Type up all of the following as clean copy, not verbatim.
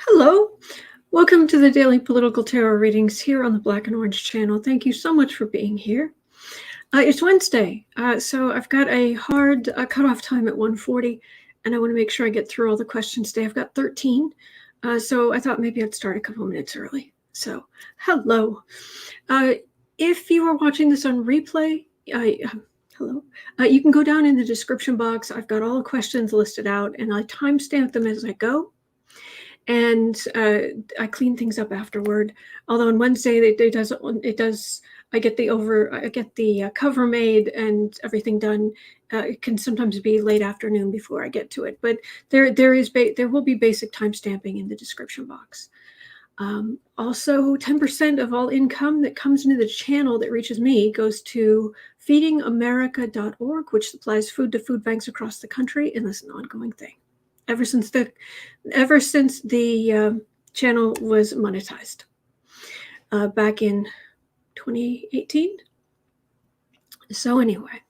Hello, welcome to the Daily Political Tarot Readings here on the Black and Orange channel. Thank you so much for being here. It's Wednesday, so I've got a hard cutoff time at 1:40, and I want to make sure I get through all the questions today. I've got 13, so I thought maybe I'd start a couple minutes early. So, hello. If you are watching this on replay, hello. You can go down in the description box. I've got all the questions listed out, and I timestamp them as I go. And I clean things up afterward. Although on Wednesday I get the cover made and everything done. It can sometimes be late afternoon before I get to it, but there will be basic timestamping in the description box. Also, 10% of all income that comes into the channel that reaches me goes to feedingamerica.org, which supplies food to food banks across the country, and that's an ongoing thing. Ever since the channel was monetized back in 2018. So anyway,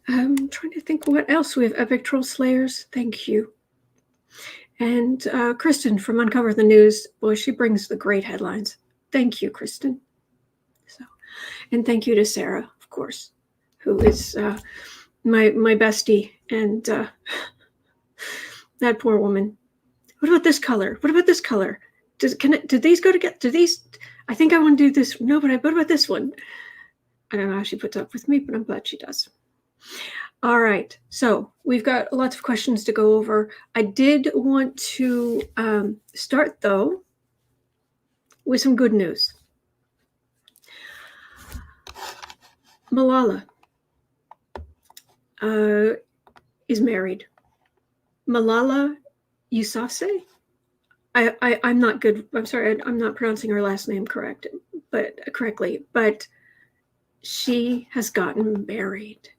I'm trying to think what else. We have Epic Troll Slayers. Thank you. And Kristen from Uncover the News. Boy, she brings the great headlines. Thank you, Kristen. And thank you to Sarah, of course, who is my bestie and. That poor woman. What about this color? What about this color? Did these go together? I think I want to do this. No, but what about this one? I don't know how she puts up with me, but I'm glad she does. All right. So we've got lots of questions to go over. I did want to start, though, with some good news. Malala is married. Malala Yousafzai. I'm not good. I'm sorry. I'm not pronouncing her last name correctly, but she has gotten married,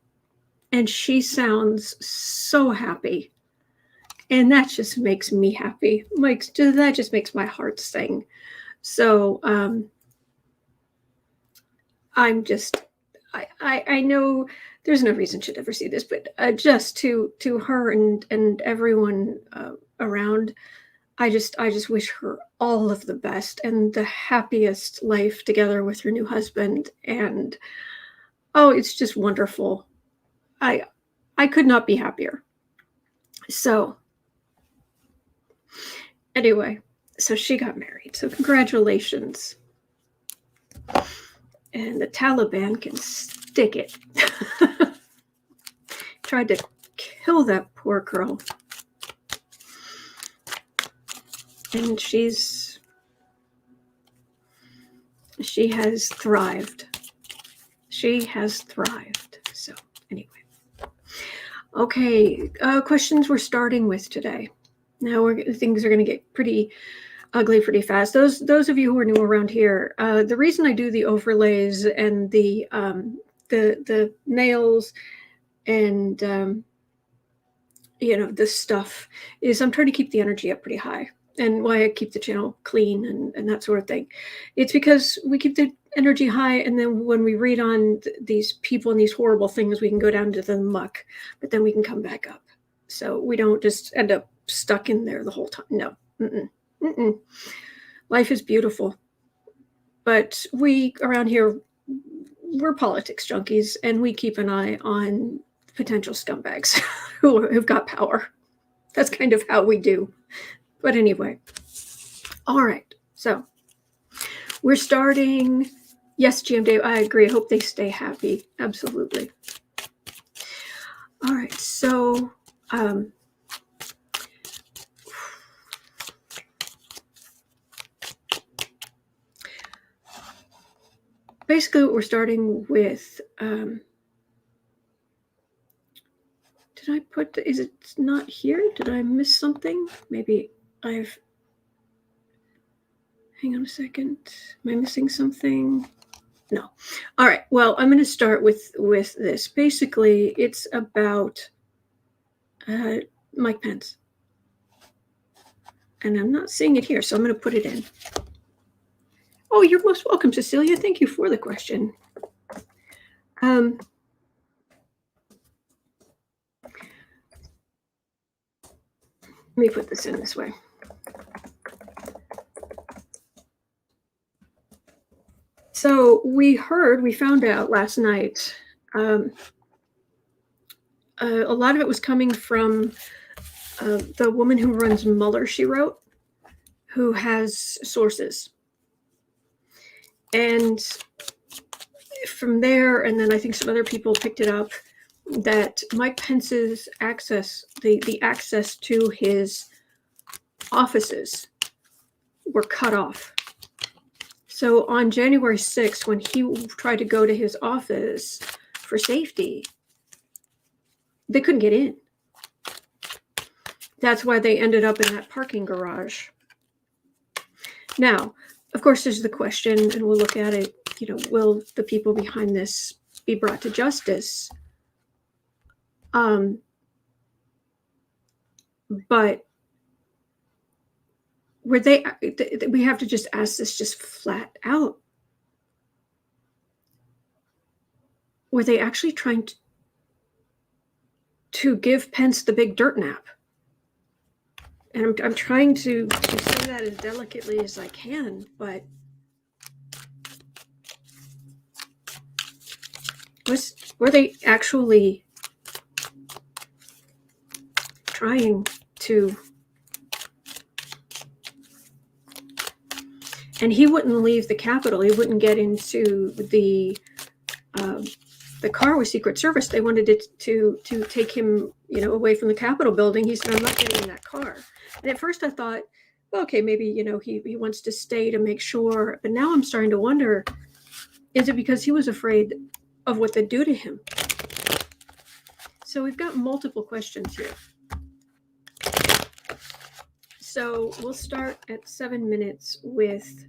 and she sounds so happy, and that just makes me happy. That just makes my heart sing. So I know there's no reason she'd ever see this, but just to her and everyone around, I just wish her all of the best and the happiest life together with her new husband. And oh, it's just wonderful. I could not be happier. So anyway, so she got married. So congratulations. And the Taliban can stick it. Tried to kill that poor girl. And she has thrived. She has thrived. So anyway. Okay, questions we're starting with today. Now things are going to get pretty ugly pretty fast. Those of you who are new around here, the reason I do the overlays and the nails and this stuff is I'm trying to keep the energy up pretty high, and why I keep the channel clean and that sort of thing. It's because we keep the energy high, and then when we read on these people and these horrible things, we can go down to the muck, but then we can come back up. So we don't just end up stuck in there the whole time. No. Life is beautiful, but we around here, we're politics junkies, and we keep an eye on potential scumbags who've got power. That's kind of how we do. But anyway, all right. So we're starting. Yes, GM Dave, I agree. I hope they stay happy. Absolutely. All right. So basically what we're starting with, did I put, is it not here? Did I miss something? Maybe hang on a second. Am I missing something? No. All right. Well, I'm going to start with this. Basically, it's about Mike Pence. And I'm not seeing it here, so I'm going to put it in. Oh, you're most welcome, Cecilia. Thank you for the question. Let me put this in this way. So we found out last night, a lot of it was coming from the woman who runs Mueller, she wrote, who has sources. And from there, and then I think some other people picked it up, that Mike Pence's access, the access to his offices were cut off. So on January 6th, when he tried to go to his office for safety, they couldn't get in. That's why they ended up in that parking garage. Now, of course, there's the question, and we'll look at it, will the people behind this be brought to justice? But we have to just ask this just flat out. Were they actually trying to give Pence the big dirt nap? And I'm trying to say that as delicately as I can, but were they actually trying to? And he wouldn't leave the Capitol. He wouldn't get into the car with Secret Service. They wanted it to take him, away from the Capitol building. He said, "I'm not getting in that car." And at first I thought, well, okay, maybe, he wants to stay to make sure. But now I'm starting to wonder, is it because he was afraid of what they'd do to him? So we've got multiple questions here. So we'll start at 7 minutes with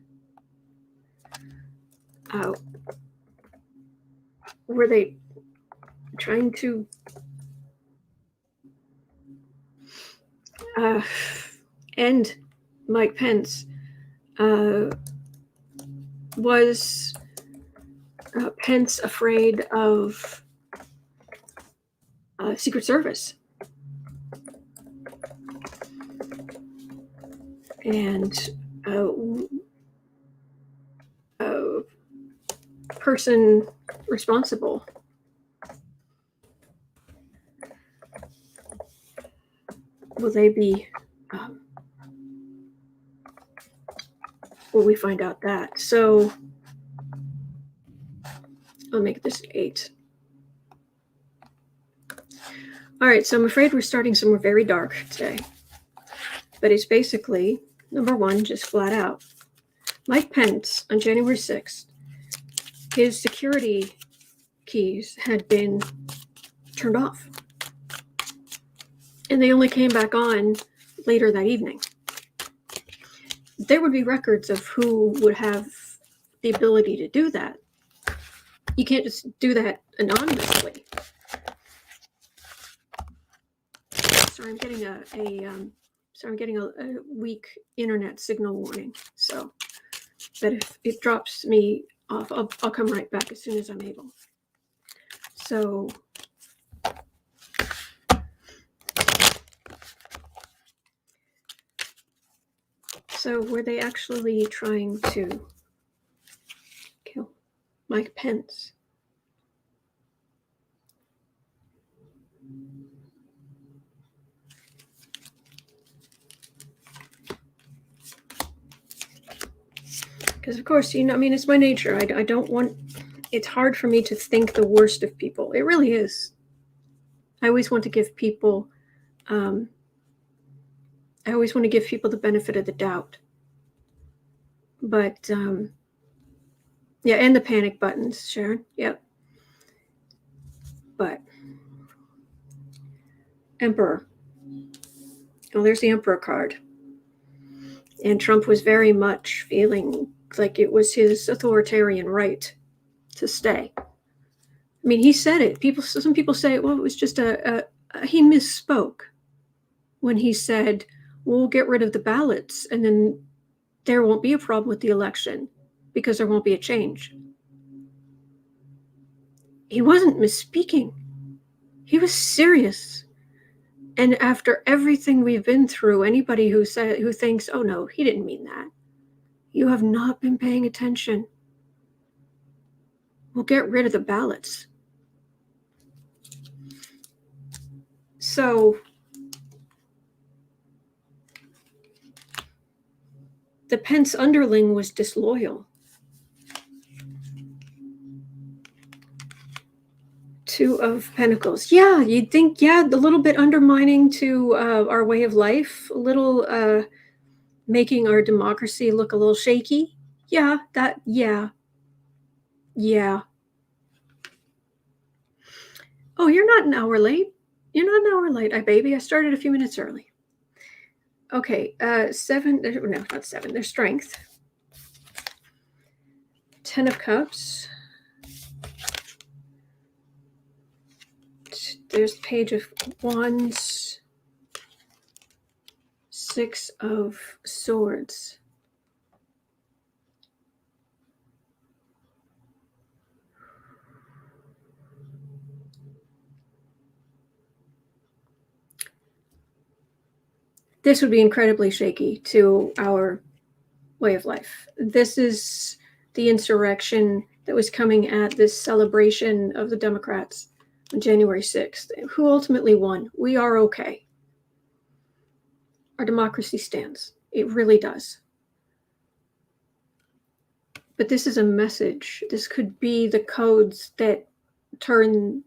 were they trying to end Mike Pence? Was Pence afraid of Secret Service? And a person responsible. Will they be? Will we find out that? So I'll make this 8. All right, so I'm afraid we're starting somewhere very dark today. But it's basically, number one, just flat out. Mike Pence, on January 6th, his security keys had been turned off. And they only came back on later that evening. There would be records of who would have the ability to do that. You can't just do that anonymously. Sorry, I'm getting a weak internet signal warning. So, but if it drops me off, I'll come right back as soon as I'm able. So were they actually trying to kill Mike Pence? Because, of course, it's my nature. I don't want, it's hard for me to think the worst of people. It really is. I always want to give people, the benefit of the doubt. But, yeah, and the panic buttons, Sharon. Yep. But, Emperor. Oh, there's the Emperor card. And Trump was very much feeling like it was his authoritarian right to stay. I mean, he said it. Some people say, well, it was just he misspoke when he said, we'll get rid of the ballots and then there won't be a problem with the election because there won't be a change. He wasn't misspeaking. He was serious. And after everything we've been through, anybody who thinks, oh no, he didn't mean that, you have not been paying attention. We'll get rid of the ballots. So the Pence underling was disloyal. Two of Pentacles. Yeah, you'd think, yeah, a little bit undermining to our way of life, a little making our democracy look a little shaky. Yeah, yeah. Oh, you're not an hour late. You're not an hour late, baby. I started a few minutes early. Okay, 7, no, not 7, there's Strength. 10 of Cups. There's Page of Wands. 6 of Swords. This would be incredibly shaky to our way of life. This is the insurrection that was coming at this celebration of the Democrats on January 6th. Who ultimately won? We are okay. Our democracy stands. It really does. But this is a message. This could be the codes that turn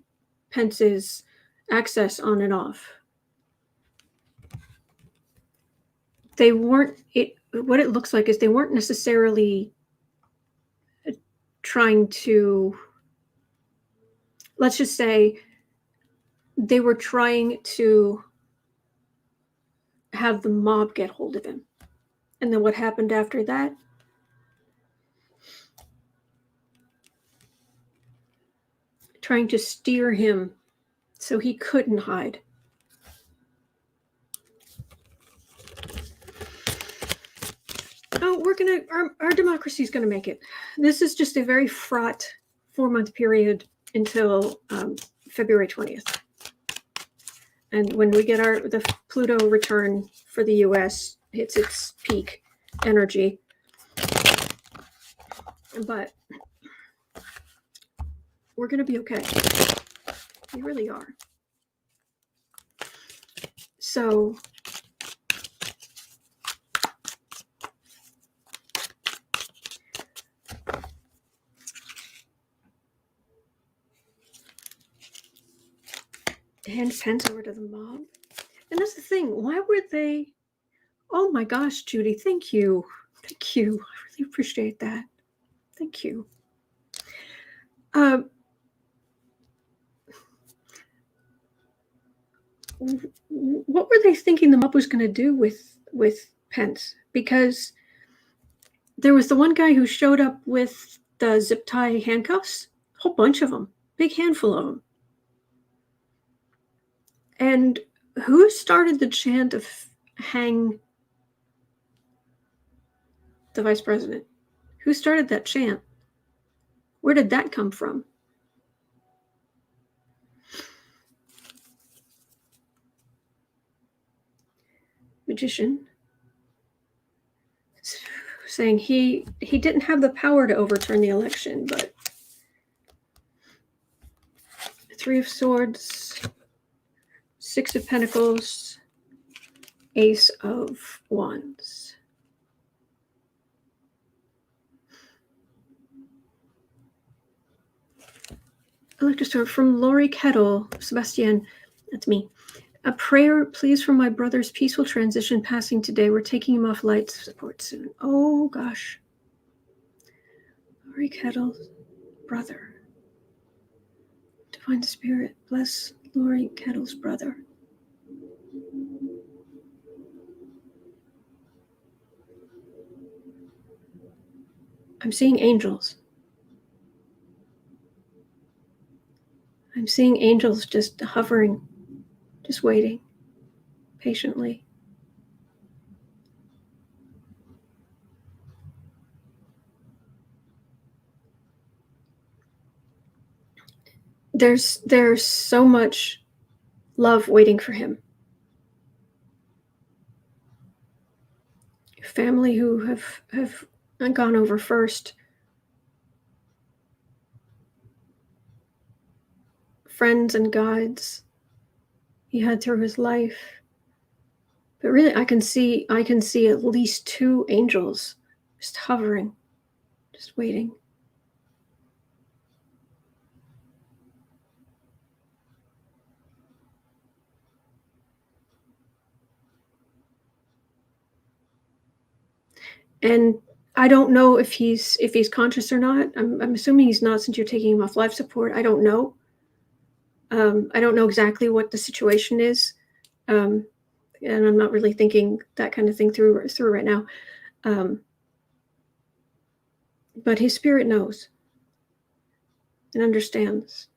Pence's access on and off. They weren't, what it looks like is they weren't necessarily trying to, let's just say, they were trying to have the mob get hold of him. And then what happened after that? Trying to steer him so he couldn't hide. Oh, our democracy's gonna make it. This is just a very fraught 4-month period until February 20th. And when we get the Pluto return for the US hits its peak energy. But we're gonna be okay. We really are. So hand Pence over to the mob. And that's the thing. Why were they? Oh my gosh, Judy, thank you. Thank you. I really appreciate that. Thank you. What were they thinking the mob was going to do with Pence? Because there was the one guy who showed up with the zip tie handcuffs, a whole bunch of them, big handful of them. And who started the chant of hang the vice president? Who started that chant? Where did that come from? Magician saying he didn't have the power to overturn the election, but 3 of Swords, 6 of Pentacles, Ace of Wands. I'd like to start from Lori Kettle. Sebastian, that's me. A prayer, please, for my brother's peaceful transition passing today. We're taking him off light support soon. Oh, gosh. Lori Kettle's brother. Divine Spirit, bless Lori Kettle's brother. I'm seeing angels. I'm seeing angels just hovering, just waiting patiently. There's so much love waiting for him. Family who have gone over first. friends and guides he had through his life. But really, I can see at least 2 angels just hovering, just waiting. And I don't know if he's conscious or not. I'm assuming he's not, since you're taking him off life support. I don't know. I don't know exactly what the situation is, and I'm not really thinking that kind of thing through right now. But his spirit knows and understands.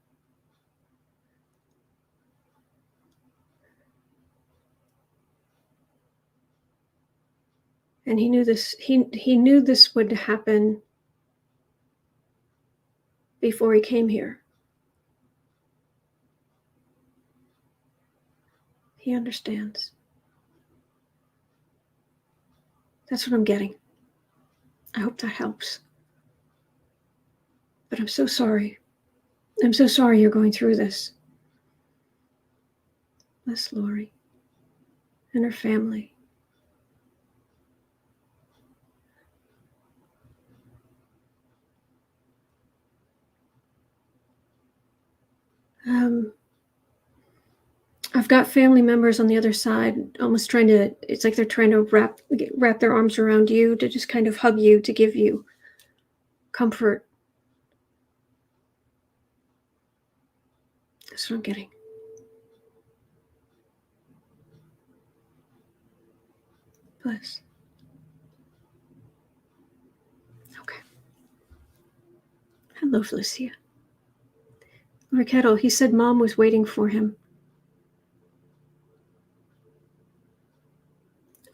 And he knew this. He knew this would happen before he came here. He understands. That's what I'm getting. I hope that helps. But I'm so sorry. I'm so sorry you're going through this. Bless Lori and her family. I've got family members on the other side, almost trying to, it's like they're trying to wrap their arms around you, to just kind of hug you, to give you comfort. That's what I'm getting. Bless. Okay. Hello, Felicia. Ricketto, he said Mom was waiting for him.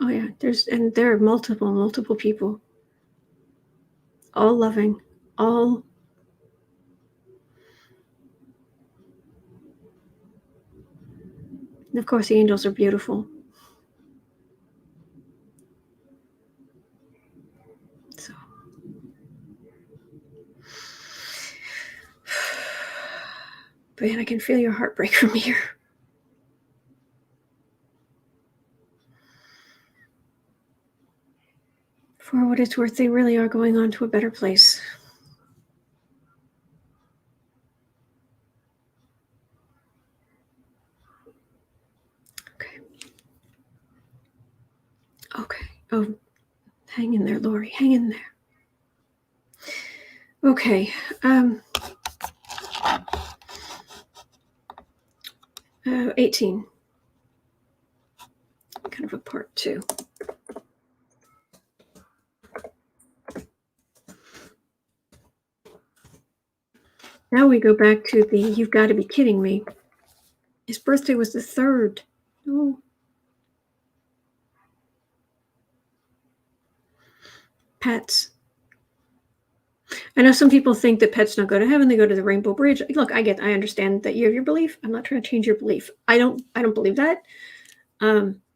Oh yeah, there are multiple people. All loving, all. And of course, the angels are beautiful. So. Man, I can feel your heartbreak from here. For what it's worth, they really are going on to a better place. Okay. Okay. Oh, hang in there, Lori. Hang in there. Okay. 18. Kind of a part 2. Now we go back to the "you've got to be kidding me." His birthday was the 3rd. Oh. Pets. I know some people think that pets don't go to heaven, they go to the Rainbow Bridge. Look, I understand that you have your belief. I'm not trying to change your belief. I don't believe that.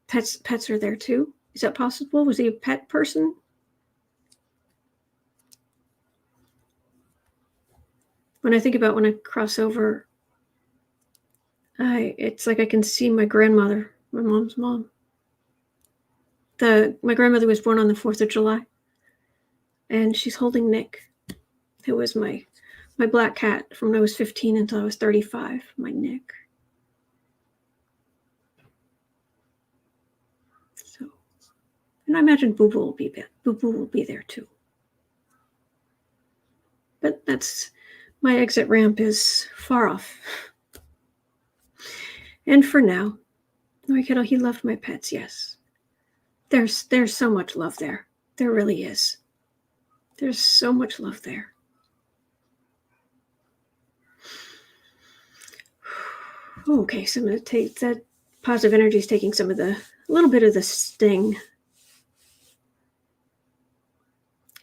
Pets are there too. Is that possible? Was he a pet person? When I think about when I cross over, it's like I can see my grandmother, my mom's mom. My grandmother was born on the 4th of July, and she's holding Nick, who was my black cat from when I was 15 until I was 35, my Nick. So, and I imagine Boo Boo will be there too. But my exit ramp is far off. And for now, Kiddo, he loved my pets, yes. There's so much love there. There really is. There's so much love there. Okay, so I'm going to take that positive energy is taking a little bit of the sting.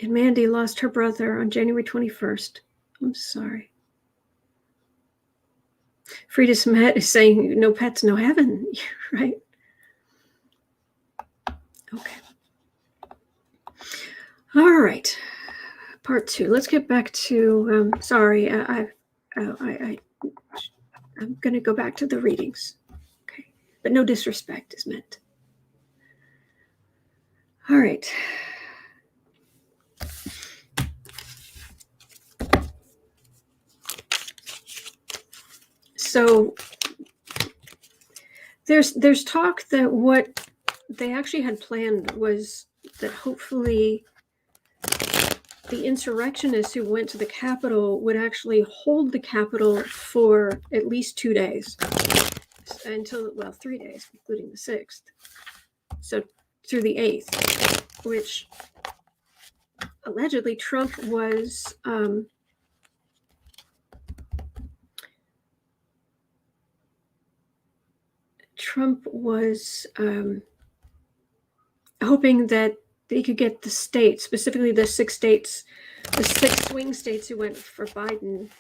And Mandy lost her brother on January 21st. I'm sorry. Frida Smet is saying, no pets, no heaven, right? Okay. All right. Part 2. Let's get back to, sorry, I'm going to go back to the readings. Okay. But no disrespect is meant. All right. So there's talk that what they actually had planned was that hopefully the insurrectionists who went to the Capitol would actually hold the Capitol for at least 2 days, until, well, 3 days, including the 6th. So through the 8th, which allegedly Trump was hoping that he could get the states, specifically the 6 states, the 6 swing states who went for Biden,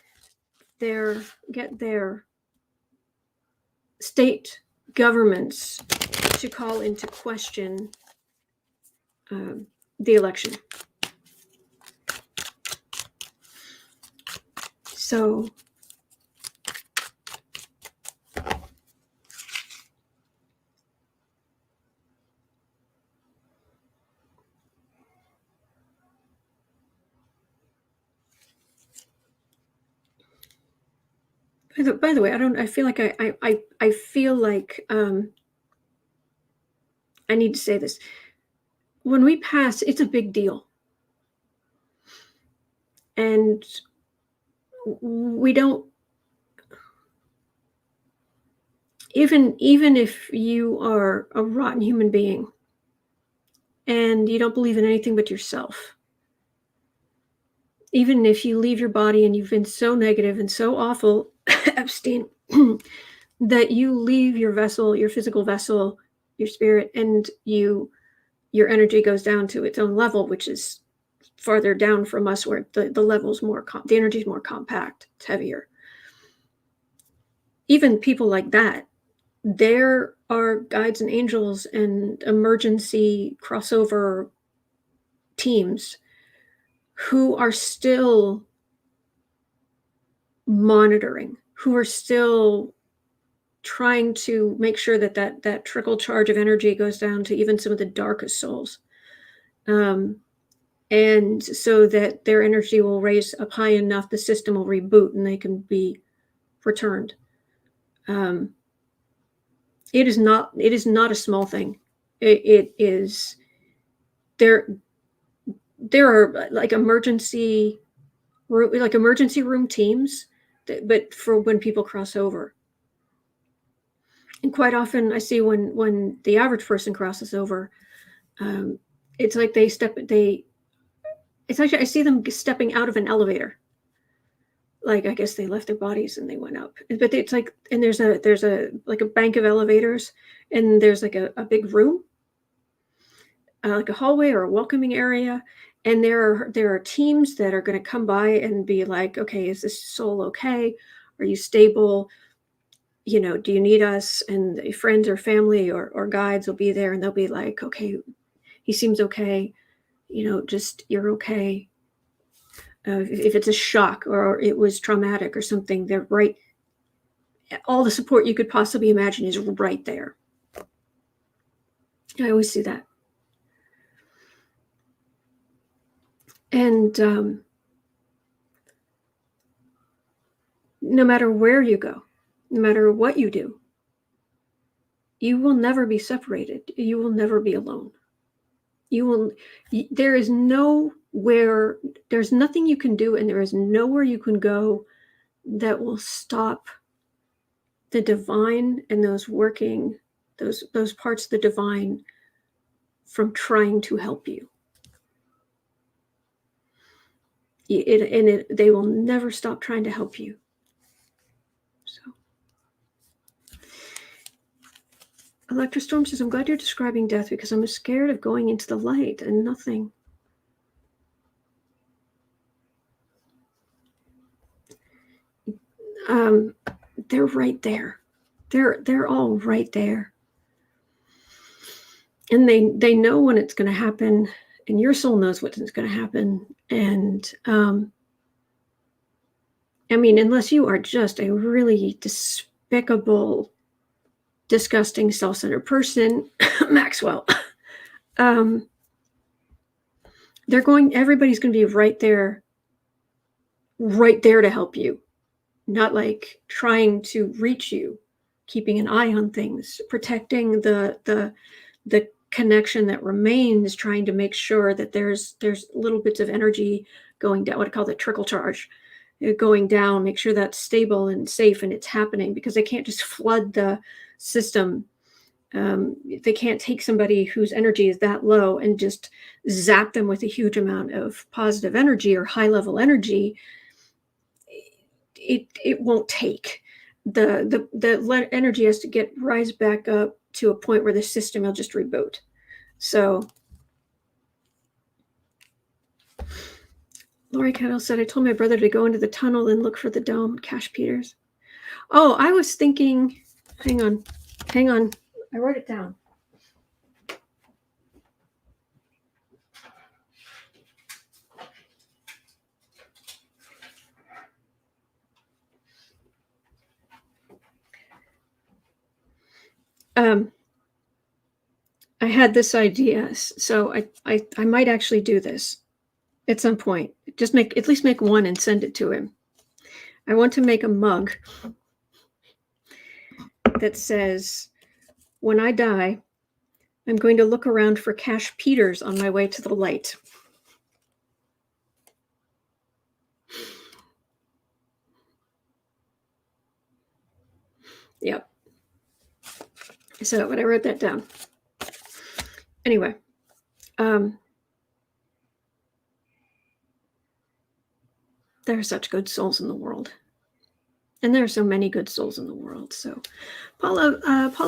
get their state governments to call into question the election. So by the way, I feel like I feel like I need to say this. When we pass, it's a big deal. And we don't, even if you are a rotten human being and you don't believe in anything but yourself, even if you leave your body and you've been so negative and so awful, Epstein, that you leave your vessel, your physical vessel, your spirit, and your energy goes down to its own level, which is farther down from us, where the level's more, the energy is more compact, it's heavier. Even people like that, there are guides and angels and emergency crossover teams who are still monitoring, who are still trying to make sure that trickle charge of energy goes down to even some of the darkest souls. And so that their energy will raise up high enough, the system will reboot and they can be returned. It is not a small thing. It is, there are like emergency room teams, but for when people cross over. And quite often I see when the average person crosses over, it's like I see them stepping out of an elevator. Like, I guess they left their bodies and they went up. But it's like, and there's a like a bank of elevators, and there's like a big room, like a hallway or a welcoming area. And there are teams that are going to come by and be like, okay, is this soul okay? Are you stable? You know, do you need us? And friends or family or guides will be there, and they'll be like, okay, he seems okay. You know, just, you're okay. If it's a shock or it was traumatic or something, they're right. All the support you could possibly imagine is right there. I always see that. And no matter where you go, no matter what you do, you will never be separated. You will never be alone. There's nothing you can do, and there is nowhere you can go that will stop the divine and those parts of the divine from trying to help you. They will never stop trying to help you. So, Electrostorm says, I'm glad you're describing death because I'm scared of going into the light and nothing. They're right there. They're all right there. And they know when it's going to happen, and your soul knows what's going to happen. And I mean, unless you are just a really despicable, disgusting, self-centered person, Maxwell, everybody's going to be right there to help you, not like trying to reach you, keeping an eye on things, protecting the connection that remains, trying to make sure that there's little bits of energy going down, what I call the trickle charge, going down, make sure that's stable and safe and it's happening, because they can't just flood the system. They can't take somebody whose energy is that low and just zap them with a huge amount of positive energy or high level energy. It won't take. The energy has to rise back up to a point where the system will just reboot. So Lori Kettle said, I told my brother to go into the tunnel and look for the dome. Cash Peters. Oh, I was thinking, hang on. I wrote it down. I had this idea, so I might actually do this at some point. Just at least make one and send it to him. I want to make a mug that says, when I die, I'm going to look around for Cash Peters on my way to the light. Yep. So, but I wrote that down. Anyway, there are such good souls in the world. And there are so many good souls in the world. So Paula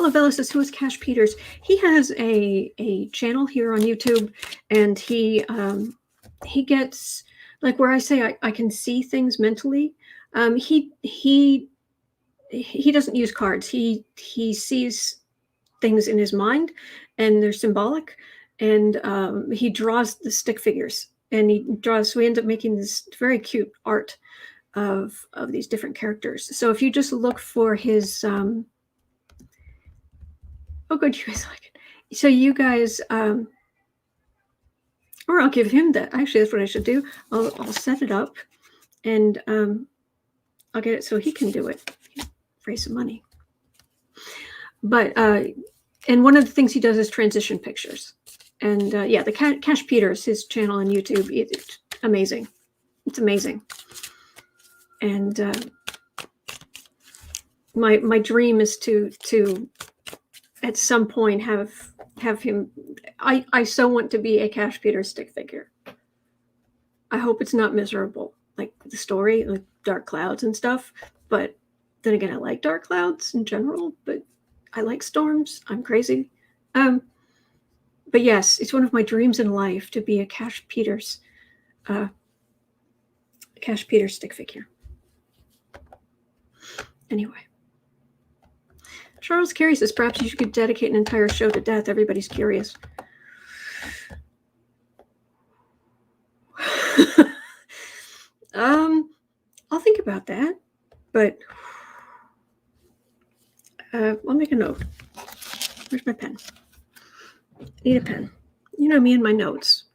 Vela says, who is Cash Peters? He has a channel here on YouTube, and he gets, like, where I say I can see things mentally. He doesn't use cards. He sees things in his mind, and they're symbolic, and he draws the stick figures, and so we end up making this very cute art of these different characters. So if you just look for his oh good, you guys like it. So you guys or I'll give him that. Actually, that's what I should do. I'll set it up, and I'll get it so he can do it, raise some money. But and one of the things he does is transition pictures, and yeah, the Cash Peters, his channel on YouTube, it's amazing. It's amazing. And my dream is to at some point have him. I so want to be a Cash Peters stick figure. I hope it's not miserable, like the story, like dark clouds and stuff. But then again, I like dark clouds in general, but I like storms. I'm crazy. But yes, it's one of my dreams in life to be a Cash Peters stick figure. Anyway, Charles Carey says, perhaps you could dedicate an entire show to death. Everybody's curious. I'll think about that, but I'll make a note. Where's my pen? I need a pen. You know me and my notes.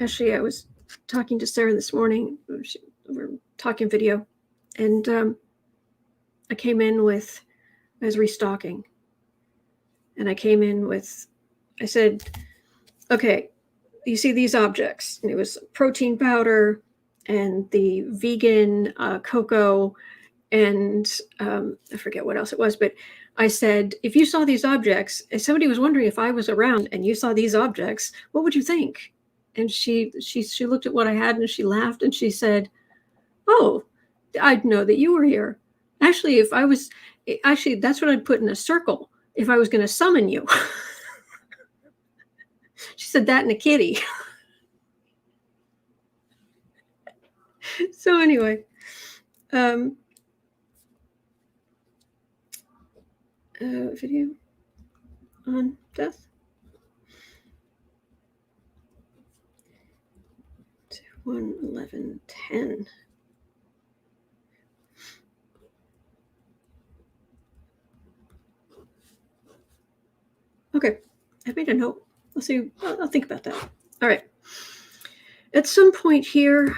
Actually, I was talking to Sarah this morning. We're talking video, and I came in with, I was restocking, and I came in with, I said, okay, you see these objects, and it was protein powder and the vegan cocoa, and I forget what else it was, but I said, if you saw these objects, if somebody was wondering if I was around and you saw these objects, what would you think? And she looked at what I had, and she laughed, and she said, oh, I'd know that you were here. Actually, that's what I'd put in a circle if I was going to summon you. She said that in a kitty. So anyway, video on death. 1:11:10. Okay, I made a note. Let's see. I'll think about that. All right. At some point here,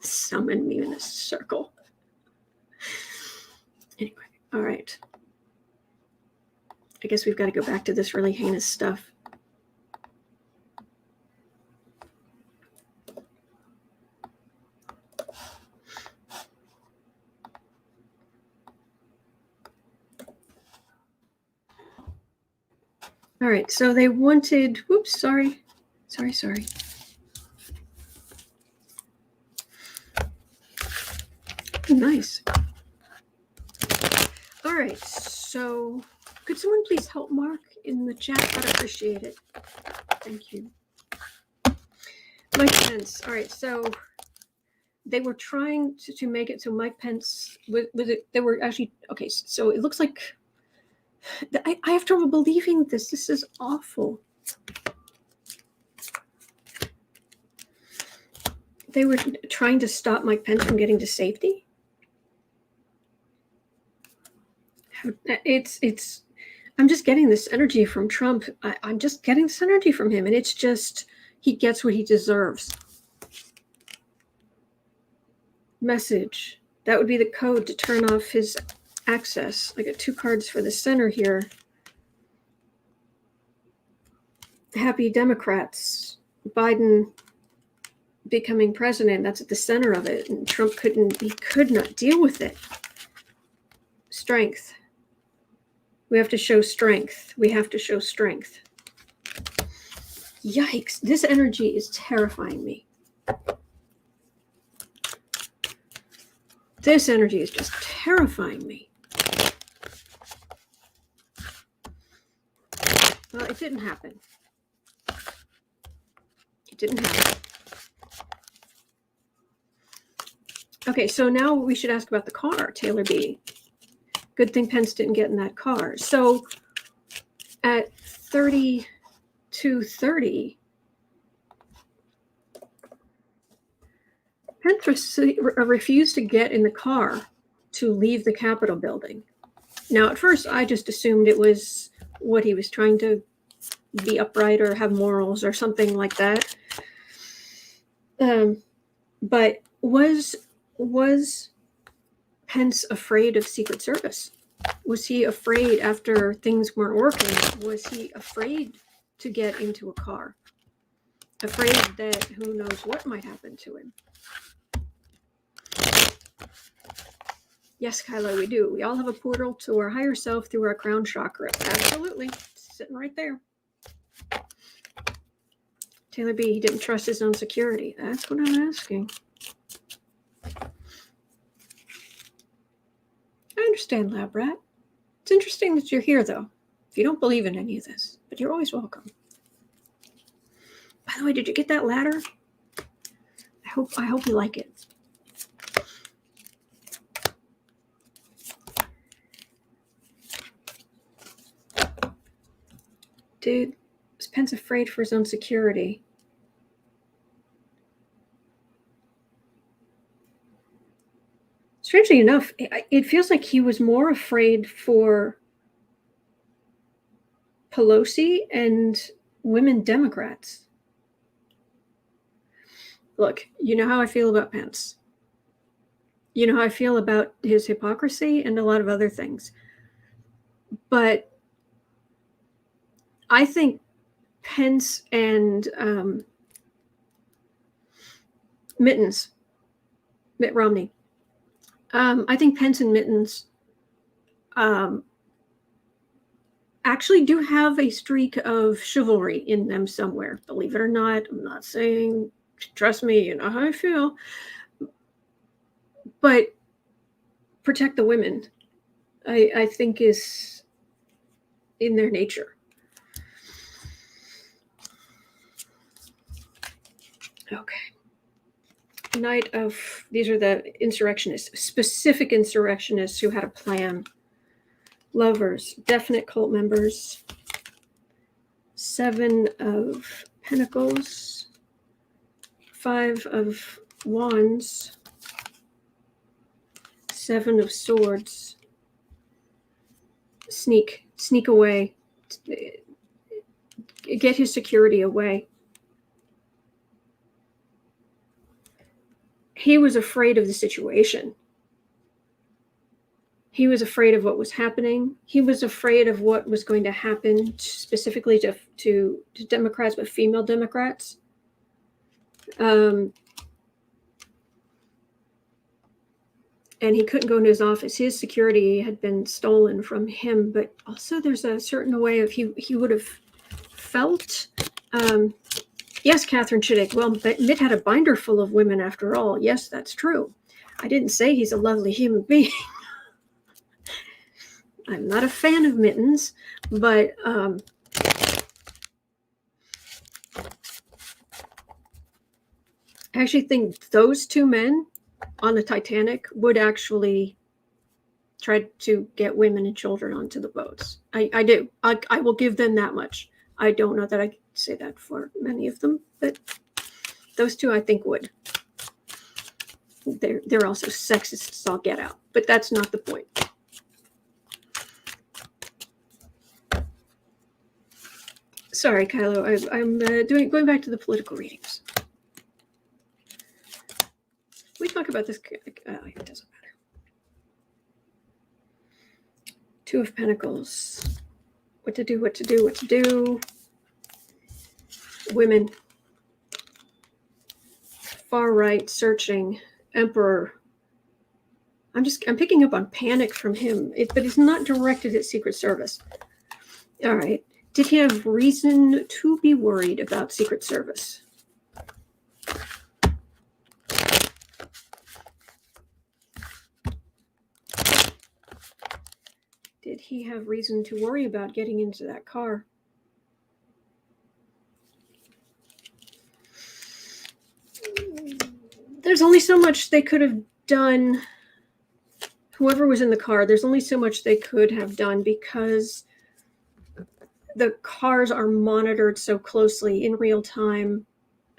summon me in a circle. Anyway, all right. I guess we've got to go back to this really heinous stuff. All right, so they wanted, whoops, sorry. Nice. All right, so could someone please help Mark in the chat? I'd appreciate it. Thank you. Mike Pence. All right, so they were trying to make it so Mike Pence, was it, they were actually, okay, so it looks like, I have trouble believing this. This is awful. They were trying to stop Mike Pence from getting to safety. I'm just getting this energy from Trump. I'm just getting this energy from him. And it's just, he gets what he deserves. Message. That would be the code to turn off his access. I got 2 cards for the center here. Happy Democrats. Biden becoming president. That's at the center of it. And Trump he could not deal with it. Strength. We have to show strength. We have to show strength. Yikes. This energy is terrifying me. This energy is just terrifying me. Well, it didn't happen. It didn't happen. Okay, so now we should ask about the car, Taylor B. Good thing Pence didn't get in that car. So at 32:30, Pence refused to get in the car to leave the Capitol building. Now, at first, I just assumed it was what he was trying to be upright or have morals or something like that. But was Pence afraid of Secret Service? Was he afraid after things weren't working? Was he afraid to get into a car? Afraid that who knows what might happen to him? Yes, Kyla, we do. We all have a portal to our higher self through our crown chakra. Absolutely. Sitting right there. Taylor B, he didn't trust his own security. That's what I'm asking. I understand, Lab Rat. It's interesting that you're here, though. If you don't believe in any of this, but you're always welcome. By the way, did you get that ladder? I hope you like it. Dude, is Pence afraid for his own security? Strangely enough, it feels like he was more afraid for Pelosi and women Democrats. Look, you know how I feel about Pence. You know how I feel about his hypocrisy and a lot of other things. But I think Pence and Mitt Romney, I think Pence and Mittens actually do have a streak of chivalry in them somewhere. Believe it or not, I'm not saying, trust me, you know how I feel. But protect the women, I think, is in their nature. Okay. Night of, these are the insurrectionists, specific insurrectionists who had a plan. Lovers, definite cult members. 7 of Pentacles. 5 of Wands. 7 of Swords. sneak away, get his security away. He was afraid of the situation. He was afraid of what was happening. He was afraid of what was going to happen specifically to Democrats, but female Democrats. And he couldn't go into his office. His security had been stolen from him, but also there's a certain way of he would have felt. Yes, Catherine Chittick. Well, Mitt had a binder full of women after all. Yes, that's true. I didn't say he's a lovely human being. I'm not a fan of Mittens, but I actually think those two men on the Titanic would actually try to get women and children onto the boats. I do. I will give them that much. I don't know that I can say that for many of them, but those two I think would. They're also sexists, I'll get out, but that's not the point. Sorry, Kylo. I'm going back to the political readings. We talk about this. It doesn't matter. Two of Pentacles. What to do, what to do, what to do. Women. Far right, searching. Emperor. I'm picking up on panic from him, but it's not directed at Secret Service. All right. Did he have reason to be worried about Secret Service? Did he have reason to worry about getting into that car? There's only so much they could have done. Whoever was in the car, there's only so much they could have done because the cars are monitored so closely in real time,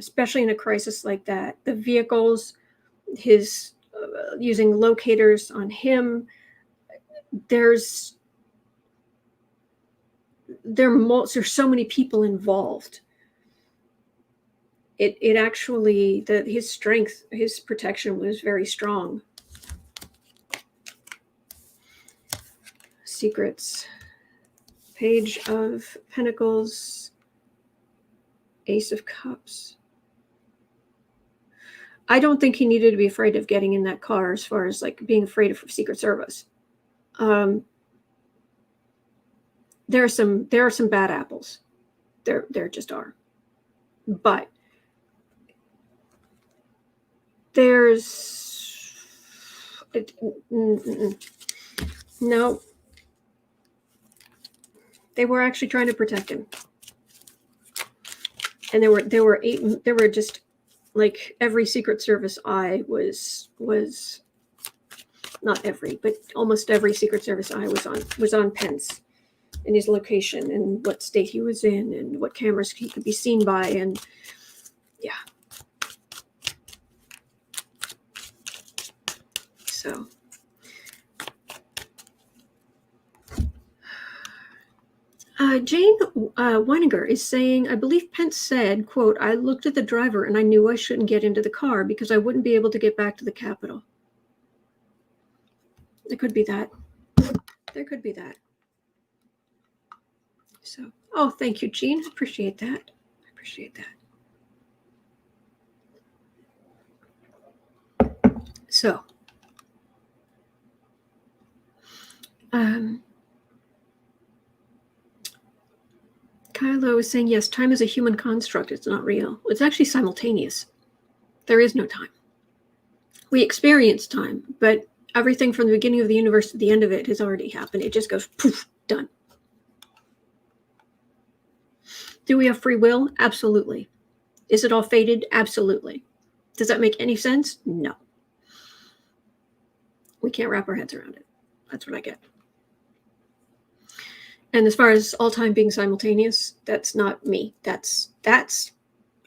especially in a crisis like that. The vehicles, his using locators on him. There's so many people involved. It actually, his strength, his protection was very strong. Secrets. Page of Pentacles, Ace of Cups. I don't think he needed to be afraid of getting in that car as far as like being afraid of Secret Service. There are some bad apples. There just are. But there's no. They were actually trying to protect him. And there were just like every Secret Service eye was not every, but almost every Secret Service eye was on Pence and his location and what state he was in and what cameras he could be seen by, and yeah. So Jane Weininger is saying, I believe Pence said, quote, I looked at the driver and I knew I shouldn't get into the car because I wouldn't be able to get back to the Capitol. It could be that. There could be that. So, oh, thank you, Jean. Appreciate that. I appreciate that. So, Kylo is saying, yes, time is a human construct. It's not real. It's actually simultaneous. There is no time. We experience time, but everything from the beginning of the universe to the end of it has already happened. It just goes poof, done. Do we have free will? Absolutely. Is it all fated? Absolutely. Does that make any sense? No. We can't wrap our heads around it. That's what I get. And as far as all time being simultaneous, that's not me. That's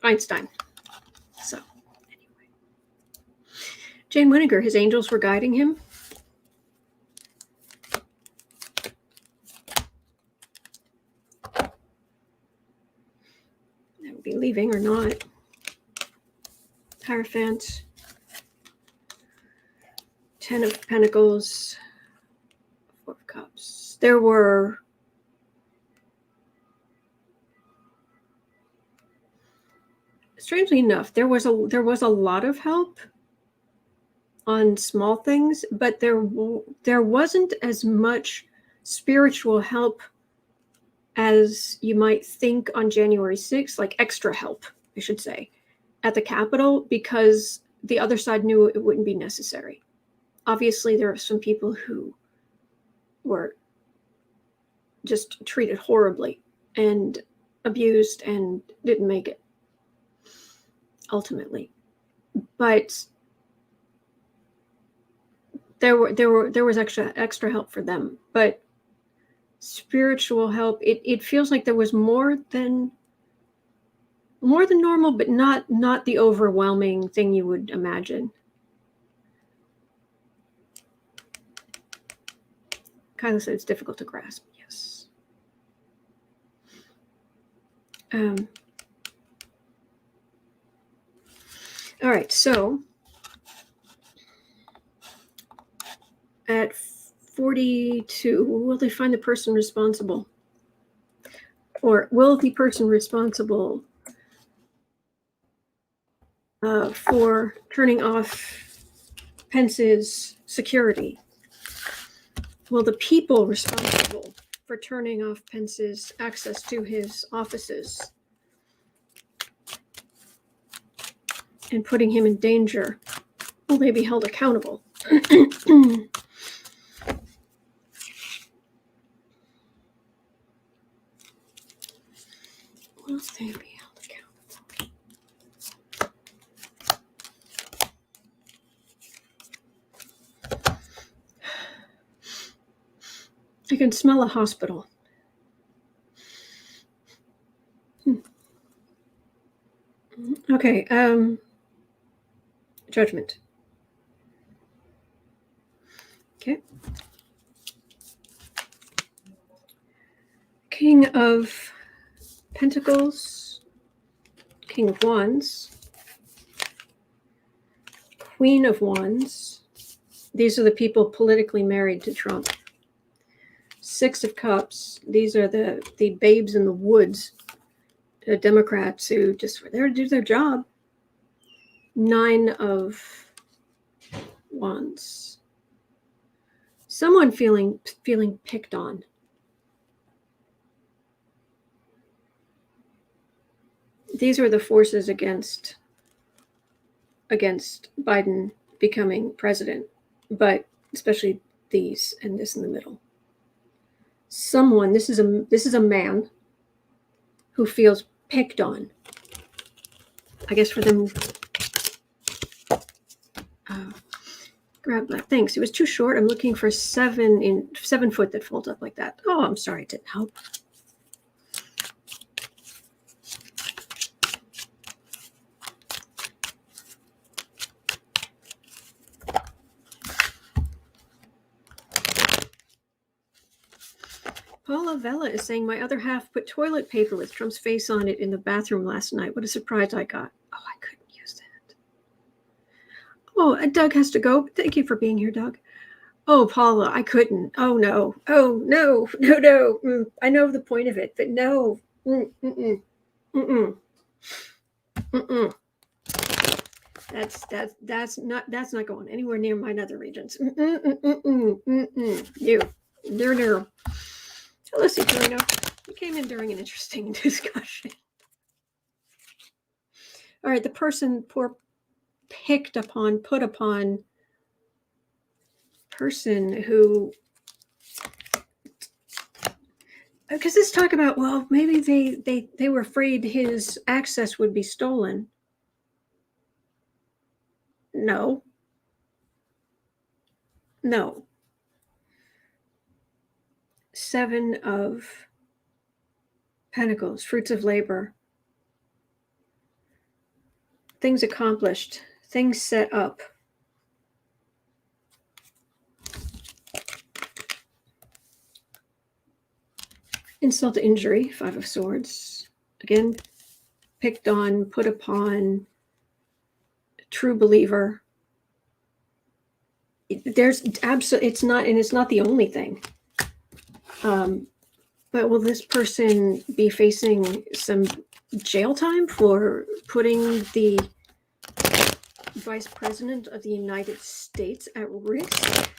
Einstein. So anyway. Jane Weininger, his angels were guiding him. might be leaving or not. Hierophant. 10 of Pentacles. 4 of Cups. There were strangely enough, there was a lot of help on small things, but there wasn't as much spiritual help as you might think on January 6th, like extra help, I should say, at the Capitol, because the other side knew it wouldn't be necessary. Obviously, there are some people who were just treated horribly and abused and didn't make it, ultimately. But there was extra help for them. But spiritual help, it feels like there was more than normal, but not the overwhelming thing you would imagine. Kyla said it's difficult to grasp. Yes. All right, so at 42, will they find the person responsible? Or will the person responsible for turning off Pence's security? Will the people responsible for turning off Pence's access to his offices and putting him in danger, will they be held accountable? Will they be held accountable? I can smell a hospital. Okay, Judgment. Okay. King of Pentacles, King of Wands, Queen of Wands. These are the people politically married to Trump. 6 of Cups. These are the babes in the woods, the Democrats who just were there to do their job. 9 of Wands. Someone feeling picked on. These are the forces against Biden becoming president, but especially these and this in the middle. Someone, this is a man who feels picked on. I guess for them. Grab that. Thanks. It was too short. I'm looking for 7 foot that folds up like that. Oh, I'm sorry, it didn't help. Paula Vella is saying my other half put toilet paper with Trump's face on it in the bathroom last night. What a surprise I got. Oh, I couldn't use that. Oh, Doug has to go. Thank you for being here, Doug. Oh, Paula, I couldn't. Oh, no. Oh, no. No. I know the point of it, but no. That's not going anywhere near my nether regions. No. Hello, Citorino. You came in during an interesting discussion. All right, the person put upon person who, because this talk about, well, maybe they were afraid his access would be stolen. No. 7 of Pentacles, fruits of labor, things accomplished, things set up. Insult to injury, 5 of Swords. Again, picked on, put upon, true believer. There's absolutely, it's not the only thing. But will this person be facing some jail time for putting the Vice President of the United States at risk?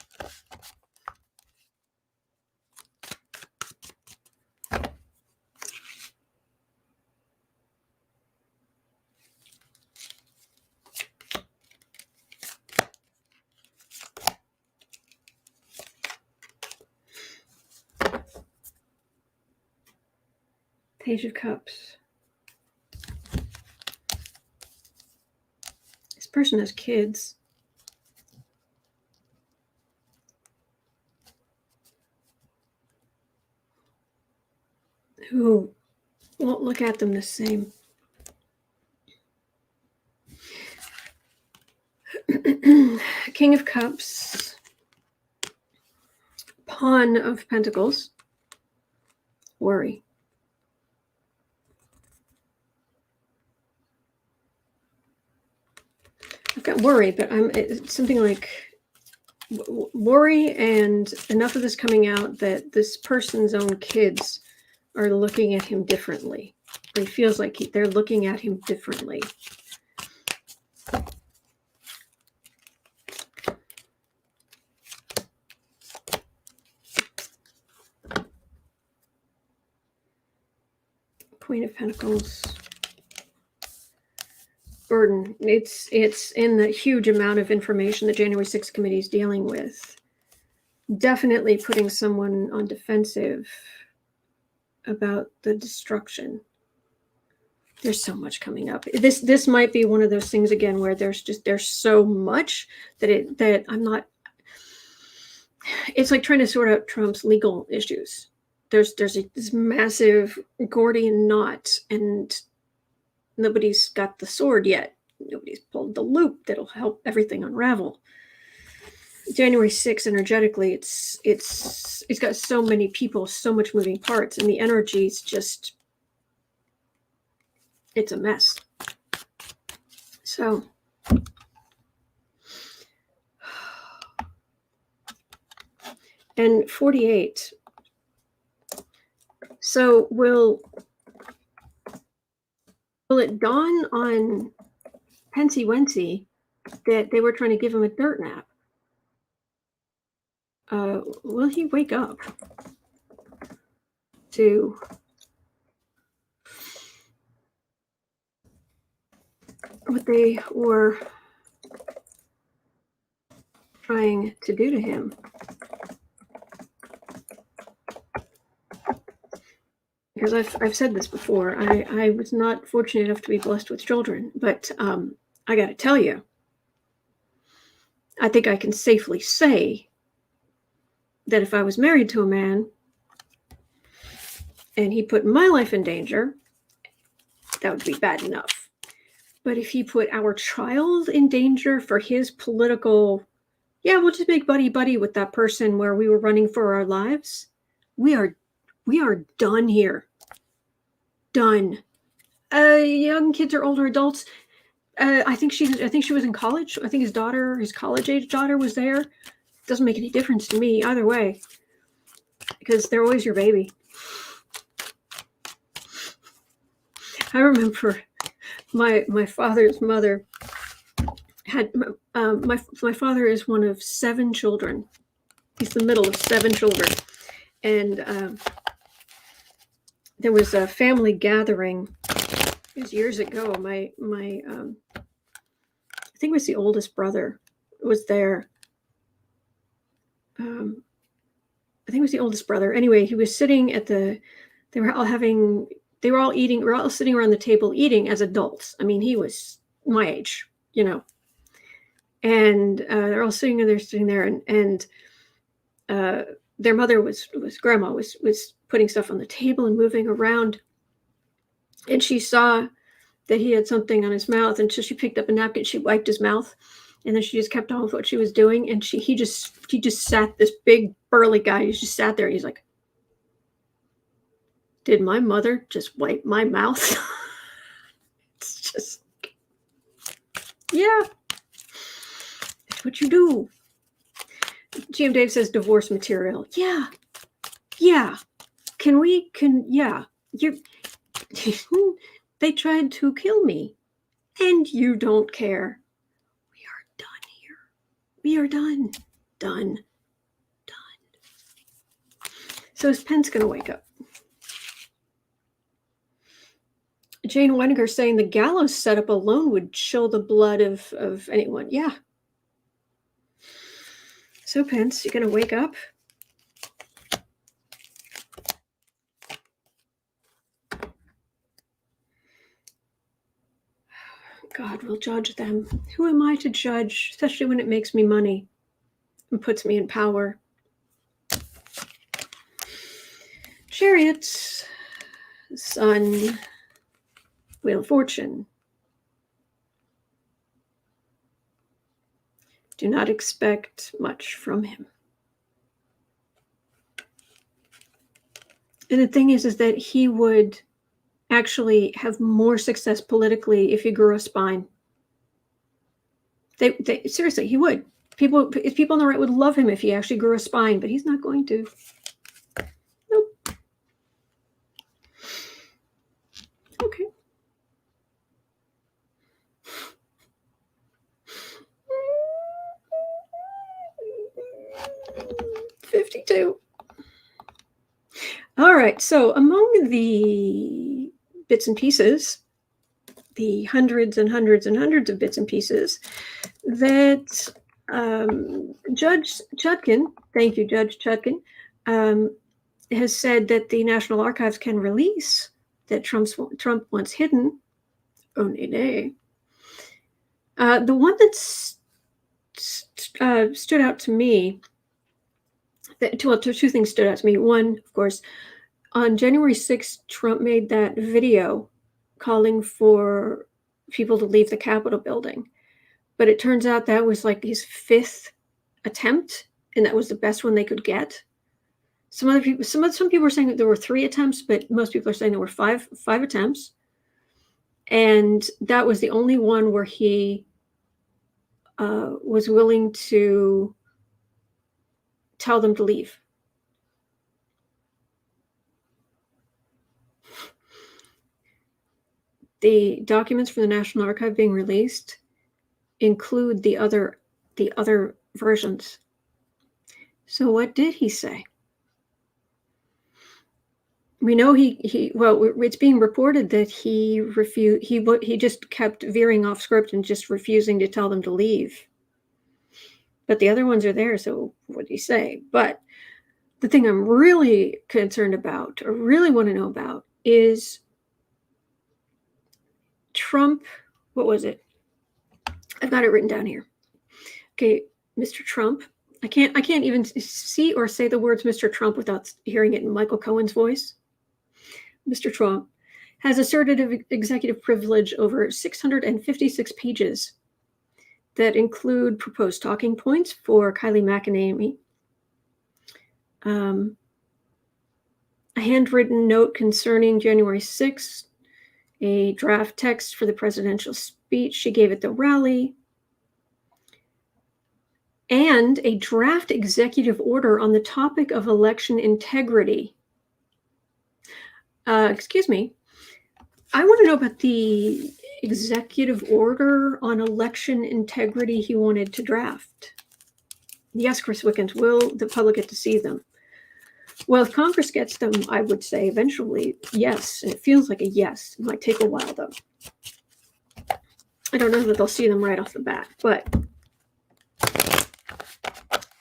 Page of Cups. This person has kids. Who won't look at them the same. King of Cups. Pawn of Pentacles. Worry. I've got worry, but it's something like worry, and enough of this coming out that this person's own kids are looking at him differently. Or he feels like they're looking at him differently. Queen of Pentacles. Burden. It's in the huge amount of information the January 6th committee is dealing with. Definitely putting someone on defensive about the destruction. There's so much coming up. This might be one of those things again where there's so much that I'm not. It's like trying to sort out Trump's legal issues. There's this massive Gordian knot, and nobody's got the sword yet. Nobody's pulled the loop that'll help everything unravel. January 6th, energetically, it's got so many people, so much moving parts, and the energy's just, it's a mess. So and 48. So will it dawn on Pensy Wency that they were trying to give him a dirt nap? Will he wake up to what they were trying to do to him? Because I've said this before, I was not fortunate enough to be blessed with children, but I got to tell you, I think I can safely say that if I was married to a man and he put my life in danger, that would be bad enough. But if he put our child in danger for his political, yeah, we'll just make buddy-buddy with that person where we were running for our lives, we are done here. Done. Young kids or older adults. I think she was in college. I think his college-age daughter was there. Doesn't make any difference to me either way, because they're always your baby. I remember my father's mother had my father is one of 7 children. He's the middle of 7 children, and there was a family gathering. It was years ago. My I think it was the oldest brother was there. I think it was the oldest brother. Anyway, he was sitting at they were all eating. We're all sitting around the table eating as adults. I mean, he was my age, and they're all sitting there, and their mother grandma was putting stuff on the table and moving around, and she saw that he had something on his mouth, and so she picked up a napkin, she wiped his mouth, and then she just kept on with what she was doing, and he just sat, this big burly guy, he just sat there, he's like, did my mother just wipe my mouth? what you do. GM Dave says divorce material. Yeah. Yeah. Yeah. They tried to kill me. And you don't care. We are done here. We are done. Done. So is Pence going to wake up? Jane Weniger saying the gallows setup alone would chill the blood of anyone. Yeah. So Pence, you're going to wake up? God will judge them. Who am I to judge, especially when it makes me money and puts me in power? Chariots, Sun, Wheel of Fortune. Do not expect much from him. And the thing is that he would actually have more success politically if he grew a spine. They seriously, he would. People on the right would love him if he actually grew a spine, but he's not going to. Nope. Okay. $52. All right, so among the bits and pieces, the hundreds and hundreds and hundreds of bits and pieces that Judge Chutkan, thank you, Judge Chutkan, has said that the National Archives can release that Trump wants hidden. Oh, nay. The one that stood out to me, two things stood out to me. One, of course, on January 6th, Trump made that video calling for people to leave the Capitol building. But it turns out that was like his 5th attempt, and that was the best one they could get. Some people are saying that there were 3 attempts, but most people are saying there were five attempts. And that was the only one where he was willing to tell them to leave. The documents from the National Archive being released include the other versions. So what did he say? We know it's being reported that he refused. He just kept veering off script and just refusing to tell them to leave. But the other ones are there, so what did he say? But the thing I'm really concerned about, or really want to know about, is Trump. What was it? I've got it written down here. Okay, Mr. Trump. I can't even see or say the words Mr. Trump without hearing it in Michael Cohen's voice. Mr. Trump has asserted executive privilege over 656 pages that include proposed talking points for Kylie McEnany, a handwritten note concerning January 6th, a draft text for the presidential speech she gave at the rally, and a draft executive order on the topic of election integrity. Excuse me. I want to know about the executive order on election integrity he wanted to draft. Yes, Chris Wickens, will the public get to see them? Well, if Congress gets them, I would say eventually, yes. And it feels like a yes. It might take a while, though. I don't know that they'll see them right off the bat, but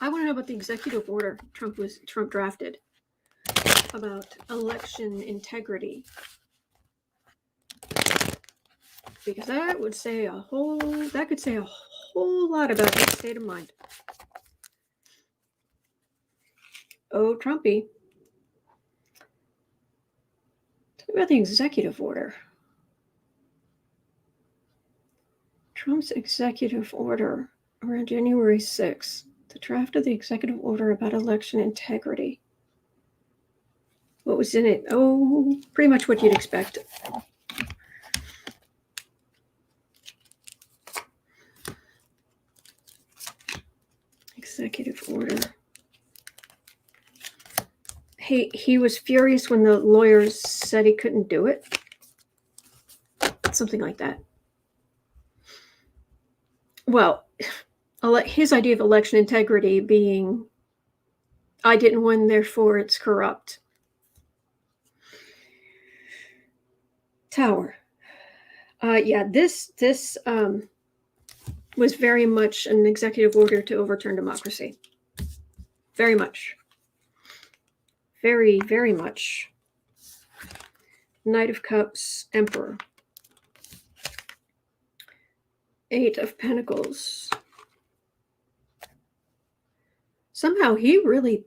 I want to know about the executive order Trump drafted about election integrity, because that could say a whole lot about his state of mind. Oh, Trumpy. Talk about the executive order. Trump's executive order around January 6th. The draft of the executive order about election integrity. What was in it? Oh, pretty much what you'd expect. He was furious when the lawyers said he couldn't do it. Something like that. Well, his idea of election integrity being, I didn't win, therefore it's corrupt. Tower. This was very much an executive order to overturn democracy. Very much. Very, very much. Knight of Cups, Emperor. Eight of Pentacles. Somehow he really,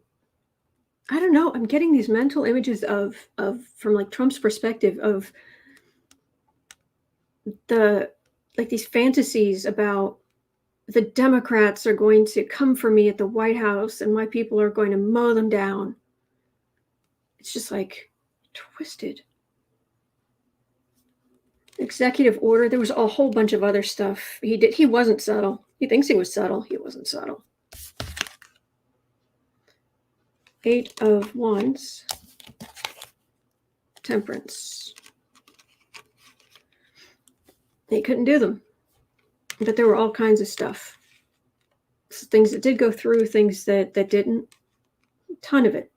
I don't know, I'm getting these mental images of from like Trump's perspective of these fantasies about the Democrats are going to come for me at the White House and my people are going to mow them down. It's just like twisted. Executive order. There was a whole bunch of other stuff he did. He wasn't subtle. He thinks he was subtle. He wasn't subtle. Eight of Wands. Temperance. They couldn't do them. But there were all kinds of stuff. Things that did go through, things that didn't. A ton of it.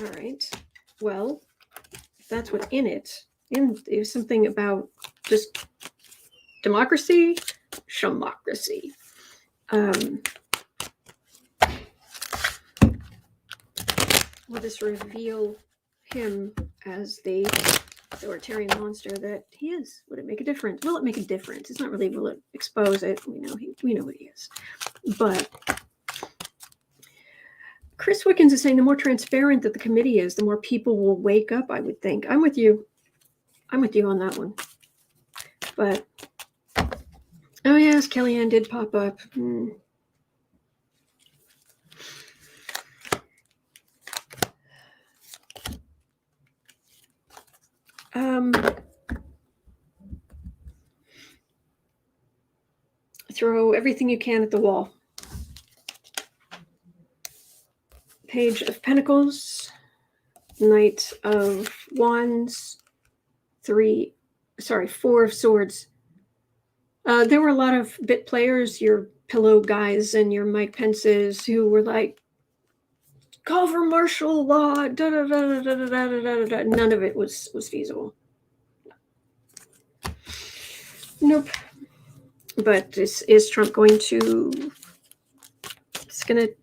All right. Well, that's what's in it. There's something about just democracy, shamocracy. Will this reveal him as the authoritarian monster that he is? Would it make a difference? Will it make a difference? It's not really, will it expose it? We know what he is. But Chris Wickens is saying the more transparent that the committee is, the more people will wake up, I would think. I'm with you. I'm with you on that one. But, oh yes, Kellyanne did pop up. Throw everything you can at the wall. Page of Pentacles, Knight of Wands, Four of Swords. There were a lot of bit players, your pillow guys and your Mike Pences, who were like, call for martial law, da da da da da da da da. None of it was feasible. Nope. But is Trump going to? It's going to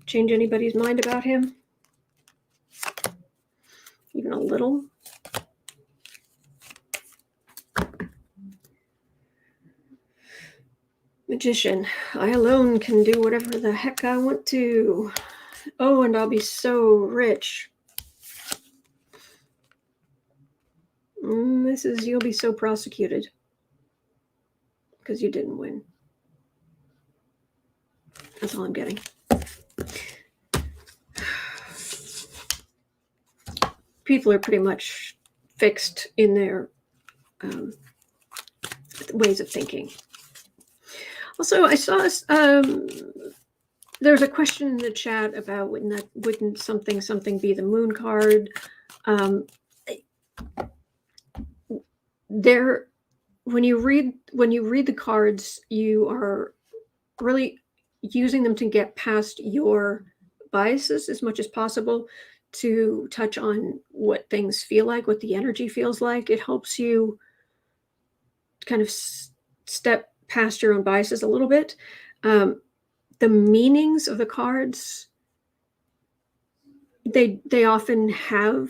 change anybody's mind about him? Even a little? Magician. I alone can do whatever the heck I want to. Oh, and I'll be so rich. You'll be so prosecuted. Because you didn't win. That's all I'm getting. People are pretty much fixed in their ways of thinking. Also, I saw there's a question in the chat about wouldn't something be the moon card? When you read the cards, you are really using them to get past your biases as much as possible, to touch on what things feel like, what the energy feels like. It helps you kind of step past your own biases a little bit. The meanings of the cards, they often have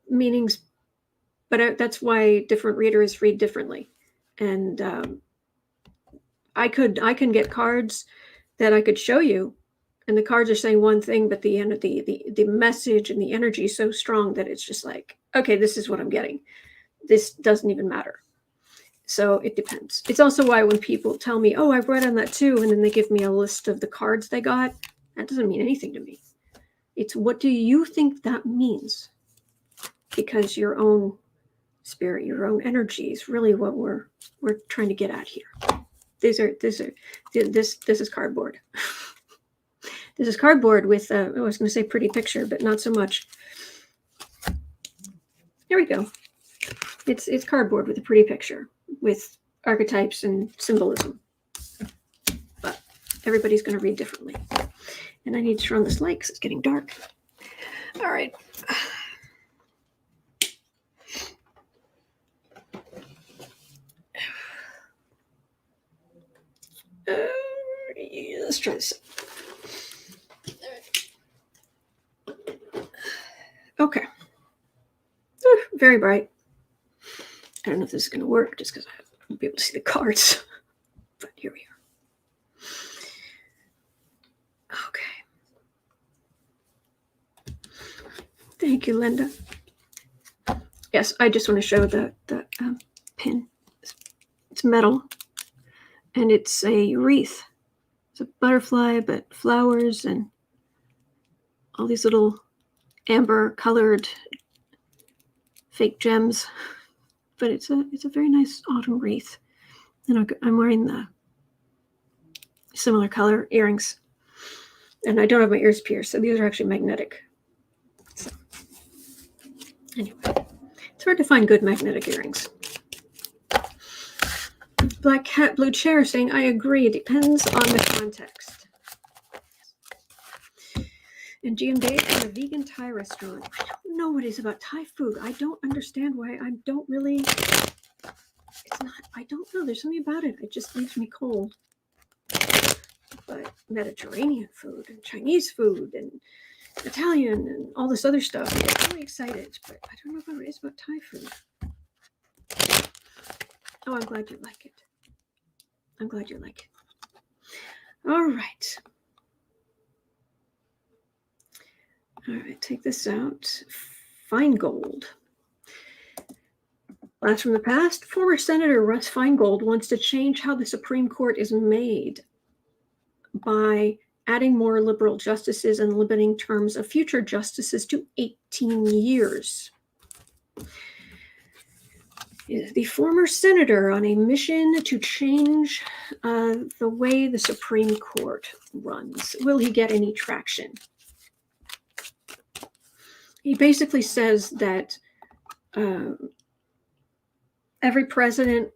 meanings, but that's why different readers read differently. And I can get cards that I could show you, and the cards are saying one thing, but the message and the energy is so strong that it's just like, okay, this is what I'm getting. This doesn't even matter. So it depends. It's also why when people tell me, oh, I've read on that too, and then they give me a list of the cards they got, that doesn't mean anything to me. It's what do you think that means? Because your own spirit, your own energy is really what we're trying to get at here. This is cardboard. This is cardboard with I was going to say pretty picture, but not so much. There we go. It's cardboard with a pretty picture with archetypes and symbolism. But everybody's going to read differently. And I need to turn on this light because it's getting dark. All right. Let's try this. Okay. Very bright. I don't know if this is going to work just because I won't be able to see the cards. But here we are. Okay. Thank you, Linda. Yes, I just want to show the pin. It's metal. And it's a wreath. It's a butterfly, but flowers and all these little amber-colored fake gems. But it's a very nice autumn wreath. And I'm wearing the similar color earrings. And I don't have my ears pierced, so these are actually magnetic. So, anyway, it's hard to find good magnetic earrings. Black Cat Blue Chair saying, I agree. It depends on the context. And GM Dave at a vegan Thai restaurant. I don't know what it is about Thai food. I don't understand why I don't really. It's not. I don't know. There's something about it. It just leaves me cold. But Mediterranean food and Chinese food and Italian and all this other stuff. I get really excited. But I don't know what it is about Thai food. Oh, I'm glad you like it. I'm glad you like it. All right. All right, take this out. Feingold. Blast from the past. Former Senator Russ Feingold wants to change how the Supreme Court is made by adding more liberal justices and limiting terms of future justices to 18 years. The former senator on a mission to change the way the Supreme Court runs. Will he get any traction? He basically says that presidents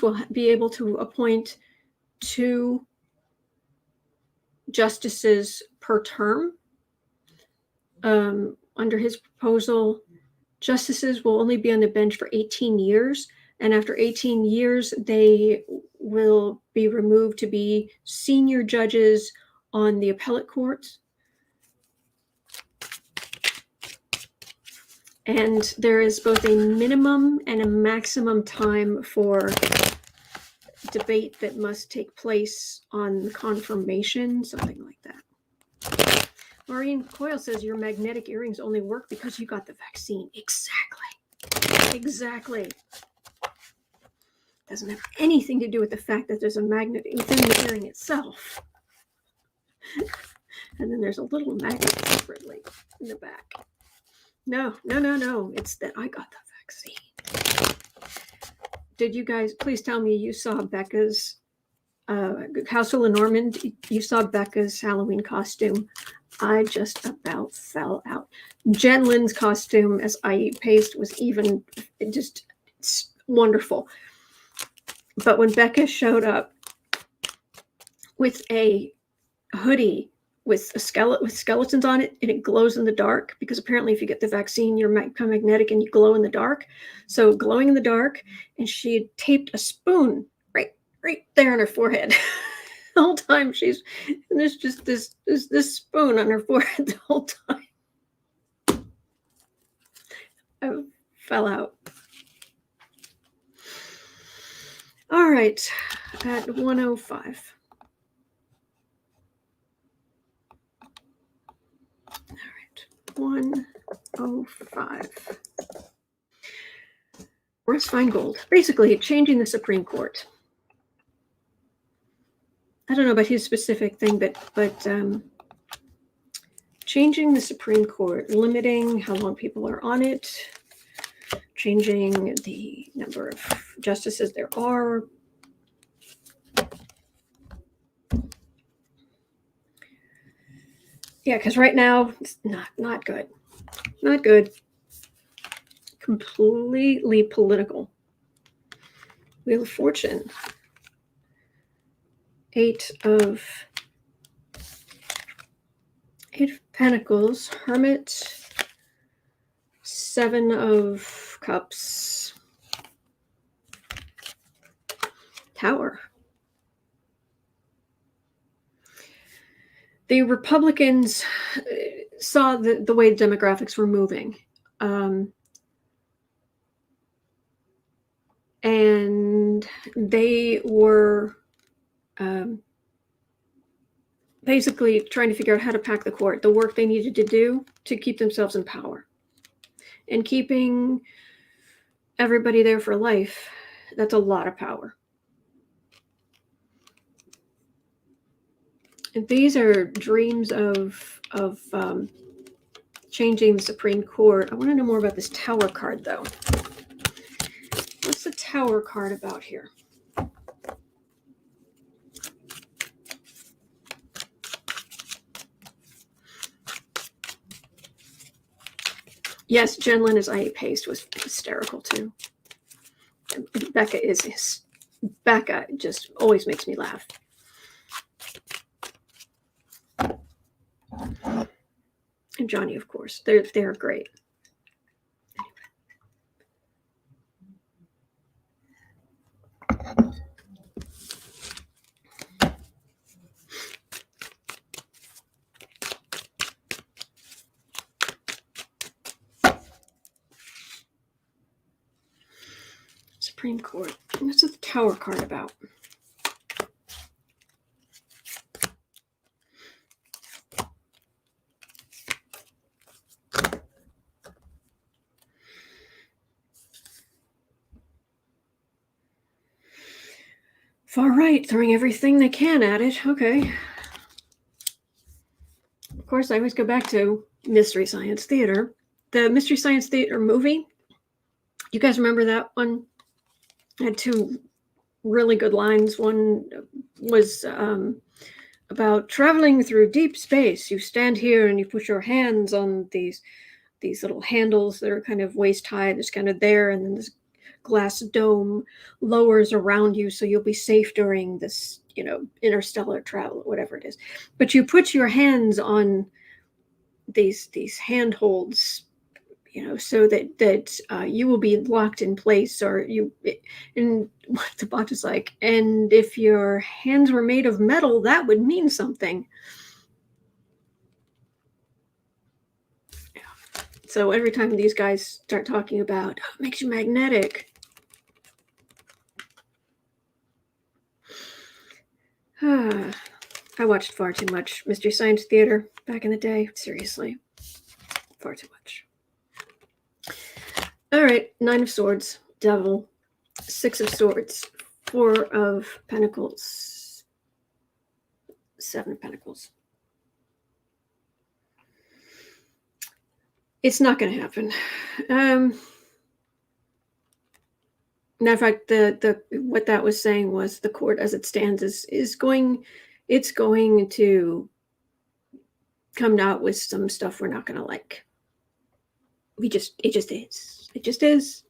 will be able to appoint 2 justices per term. Under his proposal, justices will only be on the bench for 18 years, and after 18 years, they will be removed to be senior judges on the appellate courts. And there is both a minimum and a maximum time for debate that must take place on confirmation, something like that. Maureen Coyle says your magnetic earrings only work because you got the vaccine. Exactly. Doesn't have anything to do with the fact that there's a magnet within the earring itself. And then there's a little magnet separately in the back. No. It's that I got the vaccine. Did you guys, please tell me you saw Becca's Household of Normand, you saw Becca's Halloween costume. I just about fell out. Jen Lynn's costume as I Eat Paste was even just it's wonderful. But when Becca showed up with a hoodie with skeletons on it, and it glows in the dark, because apparently if you get the vaccine, you're become magnetic and you glow in the dark. So glowing in the dark, and she had taped a spoon right there on her forehead. The whole time and there's just this spoon on her forehead the whole time. I fell out. All right, at 1:05. All right, 1:05. Russ Feingold, basically changing the Supreme Court. I don't know about his specific thing, but changing the Supreme Court, limiting how long people are on it, changing the number of justices there are, Yeah, because right now it's not good. Not good. Completely political. Wheel of Fortune. 8 of Pentacles. Hermit. 7 of Cups. Tower. The Republicans saw the way demographics were moving. And they were basically trying to figure out how to pack the court, the work they needed to do to keep themselves in power. And keeping everybody there for life, that's a lot of power. And these are dreams of changing the Supreme Court. I want to know more about this Tower card, though. What's the Tower card about here? Yes, Jen Linda's I.A. Paste was hysterical, too. Becca just always makes me laugh. And Johnny, of course. They're great. Supreme Court. What's the Tower card about? Far right, throwing everything they can at it. Okay. Of course, I always go back to Mystery Science Theater. The Mystery Science Theater movie. You guys remember that one? It had 2 really good lines. One was about traveling through deep space. You stand here and you put your hands on these little handles that are kind of waist high. That's kind of there, and then this glass dome lowers around you, so you'll be safe during this, interstellar travel, whatever it is. But you put your hands on these handholds, so that you will be locked in place, or and what the box is like. And if your hands were made of metal, that would mean something. So every time these guys start talking about, it makes you magnetic. I watched far too much Mystery Science Theater back in the day. Seriously. Far too much. All right. 9 of Swords. Devil. 6 of Swords. 4 of Pentacles. 7 of Pentacles. It's not going to happen. Matter of fact, the what that was saying was the court as it stands is going to come out with some stuff we're not going to like. It just is.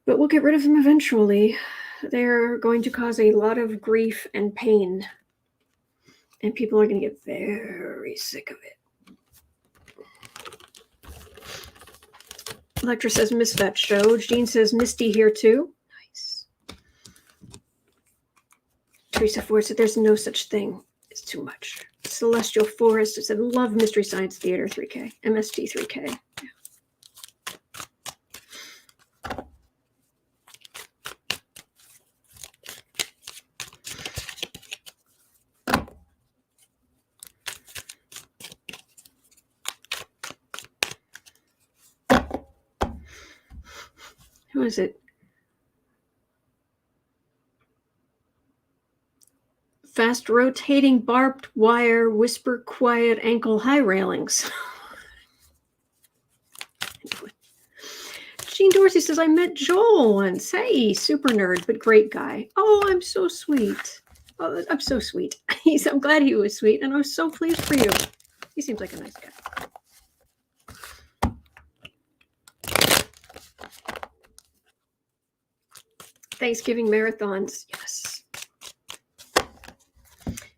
But we'll get rid of them eventually. They're going to cause a lot of grief and pain, and people are going to get very sick of it. Electra says, missed that show. Jean says, Misty here too. Nice. Teresa Ford said, there's no such thing. It's too much. Celestial Forest said, love Mystery Science Theater 3K. MST 3K. Who is it? Fast rotating barbed wire, whisper quiet ankle high railings. Jean Dorsey says, I met Joel once. Hey, super nerd, but great guy. Oh, I'm so sweet. Oh, I'm so sweet. I'm glad he was sweet, and I was so pleased for you. He seems like a nice guy. Thanksgiving marathons. Yes.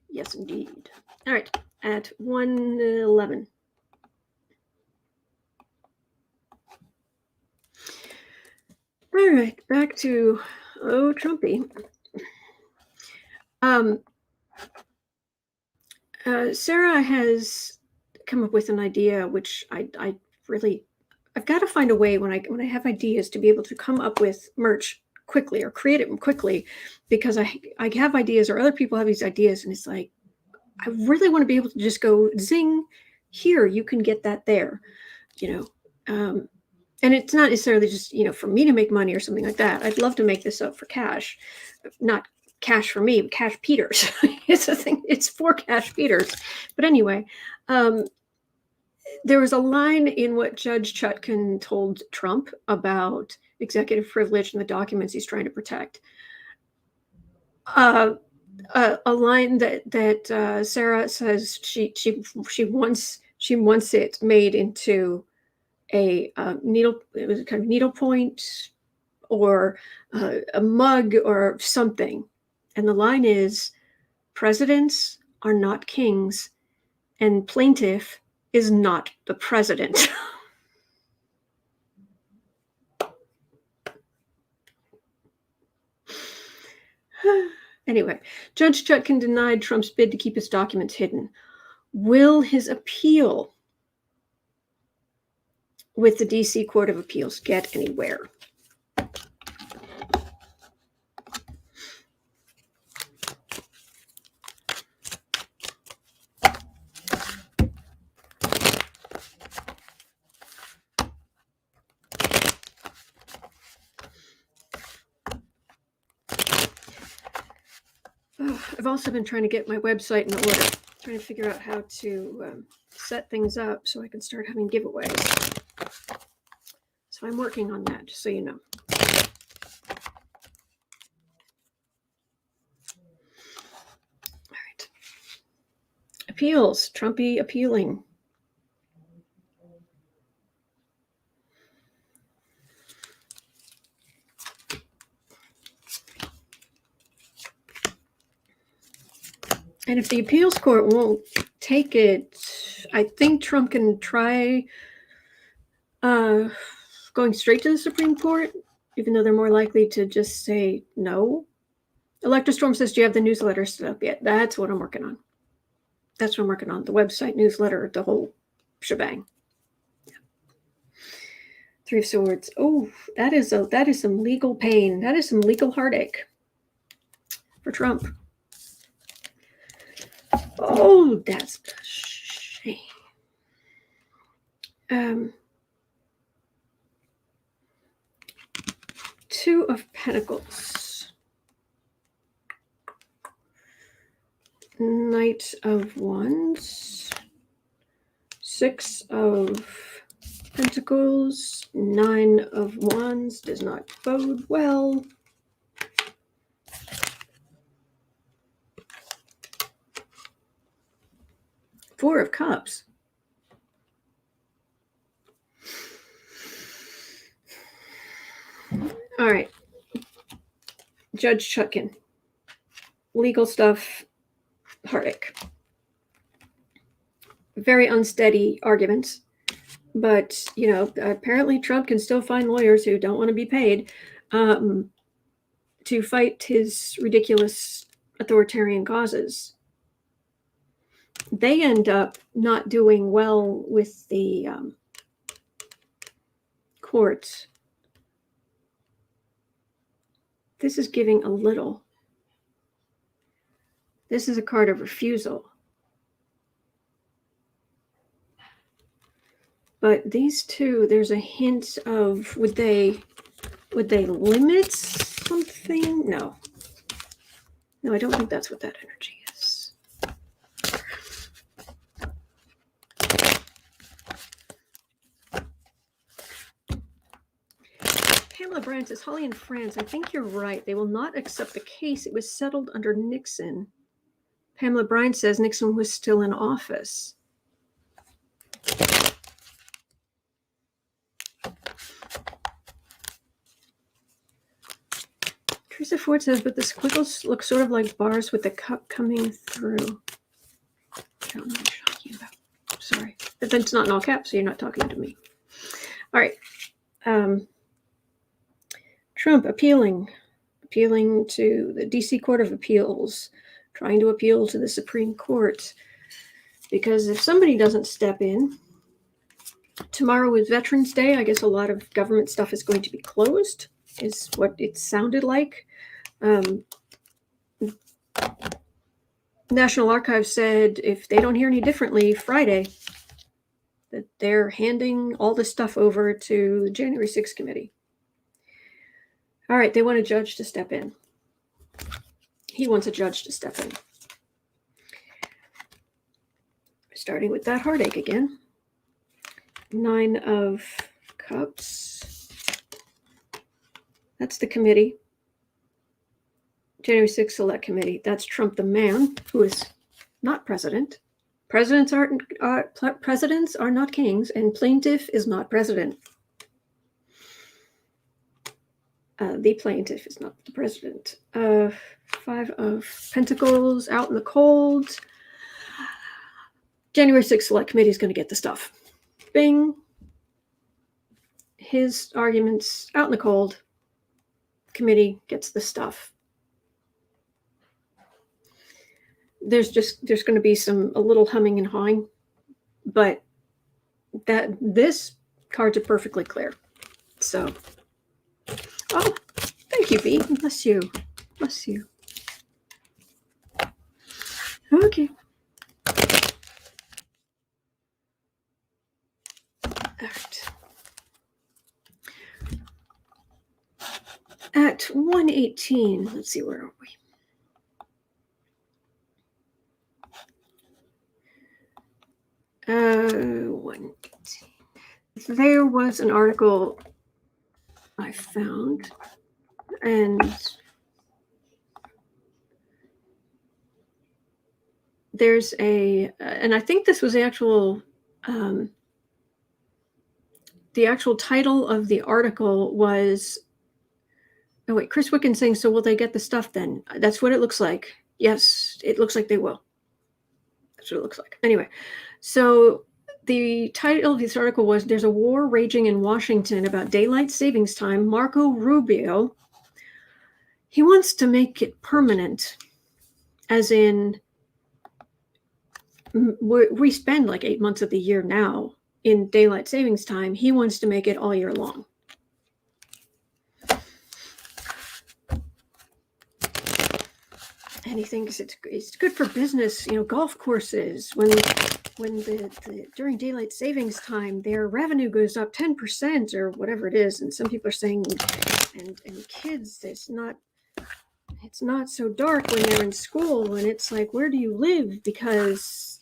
Yes, indeed. All right. At 1:11. All right. Back to, Trumpy. Sarah has come up with an idea, which I've got to find a way when I have ideas to be able to come up with merch quickly or create it quickly, because I have ideas or other people have these ideas, and it's like, I really want to be able to just go zing, here, you can get that there, and it's not necessarily just, for me to make money or something like that. I'd love to make this up for cash, not cash for me, but Cash Peters. It's a thing. It's for Cash Peters. But anyway, there was a line in what Judge Chutkan told Trump about executive privilege and the documents he's trying to protect. A line that Sarah says she wants it made into a needle. It was kind of needlepoint or a mug or something. And the line is, presidents are not kings, and plaintiff is not the president. Anyway, Judge Chutkan denied Trump's bid to keep his documents hidden. Will his appeal with the D.C. Court of Appeals get anywhere? I've also been trying to get my website in order, trying to figure out how to set things up so I can start having giveaways. So I'm working on that, just so you know. All right. Appeals. Trumpy appealing. And if the appeals court won't take it, I think Trump can try going straight to the Supreme Court, even though they're more likely to just say no. Elector Storm says, do you have the newsletter set up yet? That's what I'm working on. That's what I'm working on. The website, newsletter, the whole shebang. Yeah. Three of Swords. Oh, that is some legal pain. That is some legal heartache for Trump. Oh, that's a shame. Two of Pentacles. Knight of Wands. Six of Pentacles. Nine of Wands does not bode well. Four of Cups. All right. Judge Chutkan. Legal stuff. Heartache. Very unsteady arguments. But, apparently Trump can still find lawyers who don't want to be paid to fight his ridiculous authoritarian causes. They end up not doing well with the courts. This is giving a little. This is a card of refusal. But these two, there's a hint of, would they limit something? No. No, I don't think that's what that energy is. Pamela Bryan says, Holly in France, I think you're right. They will not accept the case. It was settled under Nixon. Pamela Bryan says Nixon was still in office. Teresa Ford says, but the squiggles look sort of like bars with the cup coming through. I don't know what you're talking about. Sorry. But then it's not in all caps, so you're not talking to me. All right. Trump appealing to the D.C. Court of Appeals, trying to appeal to the Supreme Court. Because if somebody doesn't step in, tomorrow is Veterans Day. I guess a lot of government stuff is going to be closed, is what it sounded like. National Archives said if they don't hear any differently, Friday, that they're handing all this stuff over to the January 6th committee. All right, they want a judge to step in. He wants a judge to step in. Starting with that heartache again. 9 of Cups. That's the committee. January 6th Select Committee. That's Trump the man, who is not president. Presidents are not kings, and plaintiff is not president. The plaintiff is not the president. 5 of Pentacles, out in the cold. January 6th Select Committee is going to get the stuff. Bing. His arguments out in the cold. Committee gets the stuff. There's going to be a little humming and hawing, but this cards are perfectly clear. So, oh, thank you, V. Bless you. Bless you. Okay. All right. At 118, let's see, where are we? There was an article I found, and there's and I think this was the actual title of the article was, oh wait, Chris Wicken saying, so will they get the stuff then? That's what it looks like. Yes, it looks like they will. That's what it looks like. Anyway, so the title of this article was, there's a war raging in Washington about daylight savings time. Marco Rubio, he wants to make it permanent, as in we spend like 8 months of the year now in daylight savings time. He wants to make it all year long. And he thinks it's good for business, golf courses, when during daylight savings time, their revenue goes up 10% or whatever it is. And some people are saying, and kids, it's not so dark when they're in school. And it's like, where do you live? Because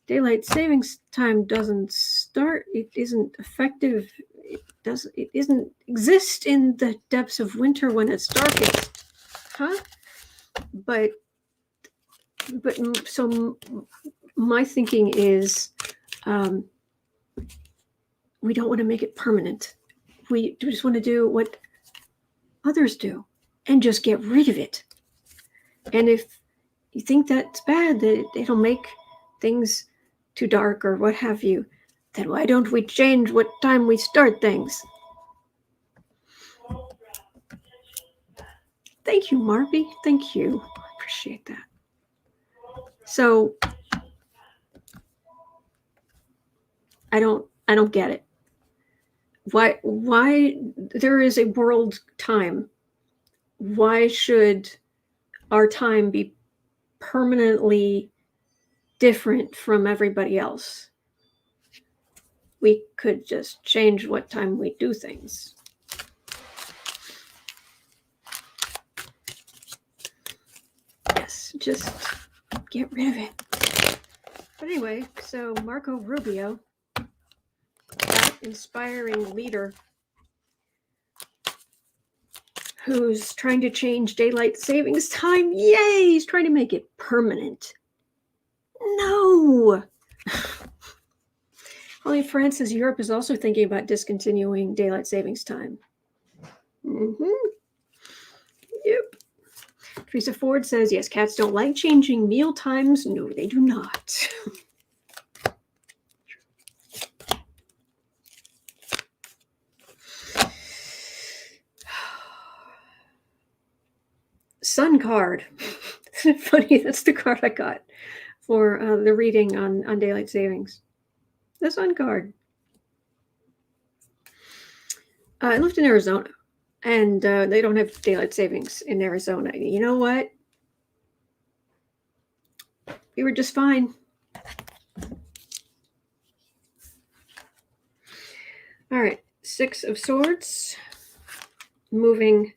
daylight savings time doesn't start. It isn't effective. It isn't exist in the depths of winter when it's darkest. Huh? But so my thinking is, we don't want to make it permanent. We just want to do what others do and just get rid of it. And if you think that's bad, that it'll make things too dark or what have you, then why don't we change what time we start things? Thank you, Marby. Thank you. I appreciate that. So I don't get it. Why there is a world time? Why should our time be permanently different from everybody else? We could just change what time we do things. Yes, just get rid of it. But anyway, so Marco Rubio, that inspiring leader who's trying to change daylight savings time. Yay, he's trying to make it permanent. No. Holly France says Europe is also thinking about discontinuing daylight savings time. Mm-hmm. Yep. Teresa Ford says, yes, cats don't like changing meal times. No, they do not. Sun card. Isn't it funny? That's the card I got for the reading on daylight savings. The sun card. I lived in Arizona, and they don't have daylight savings in Arizona. You know what? We were just fine. All right, Six of Swords. Moving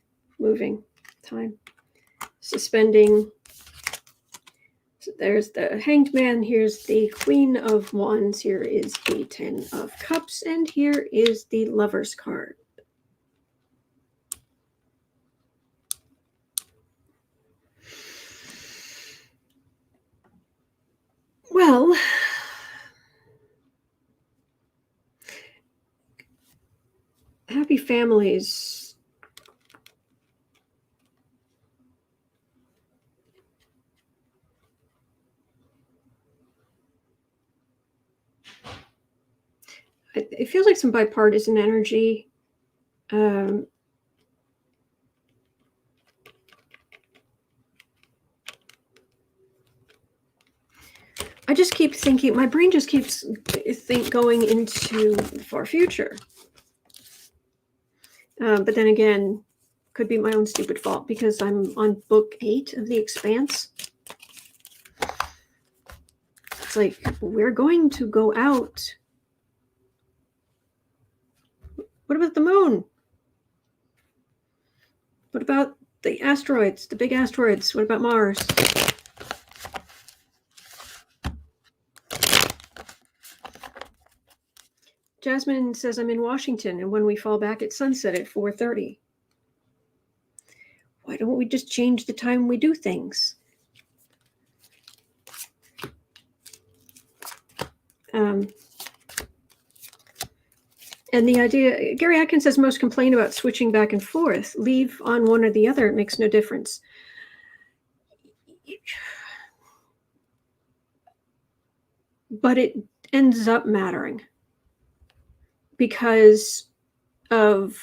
time. Suspending. So there's the Hanged Man. Here's the Queen of Wands. Here is the Ten of Cups. And here is the Lover's card. Well, happy families. It feels like some bipartisan energy. I just keep thinking, my brain just keeps going into the far future. But then again, could be my own stupid fault because I'm on book 8 of The Expanse. It's like, we're going to go out. What about the moon? What about the asteroids, the big asteroids? What about Mars? Jasmine says, I'm in Washington, and when we fall back at sunset at 4:30. Why don't we just change the time we do things? And the idea, Gary Atkins says, most complain about switching back and forth. Leave on one or the other. It makes no difference. But it ends up mattering because of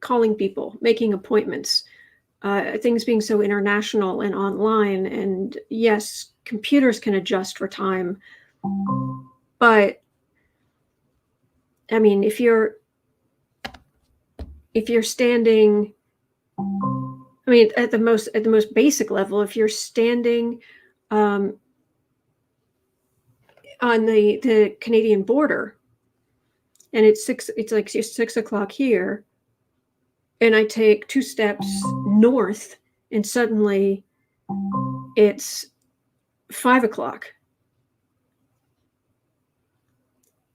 calling people, making appointments, things being so international and online. And yes, computers can adjust for time. But I mean, if you're standing, I mean, at the most basic level, if you're standing on the Canadian border, and it's like 6 o'clock here, and I take 2 steps north, and suddenly it's 5 o'clock.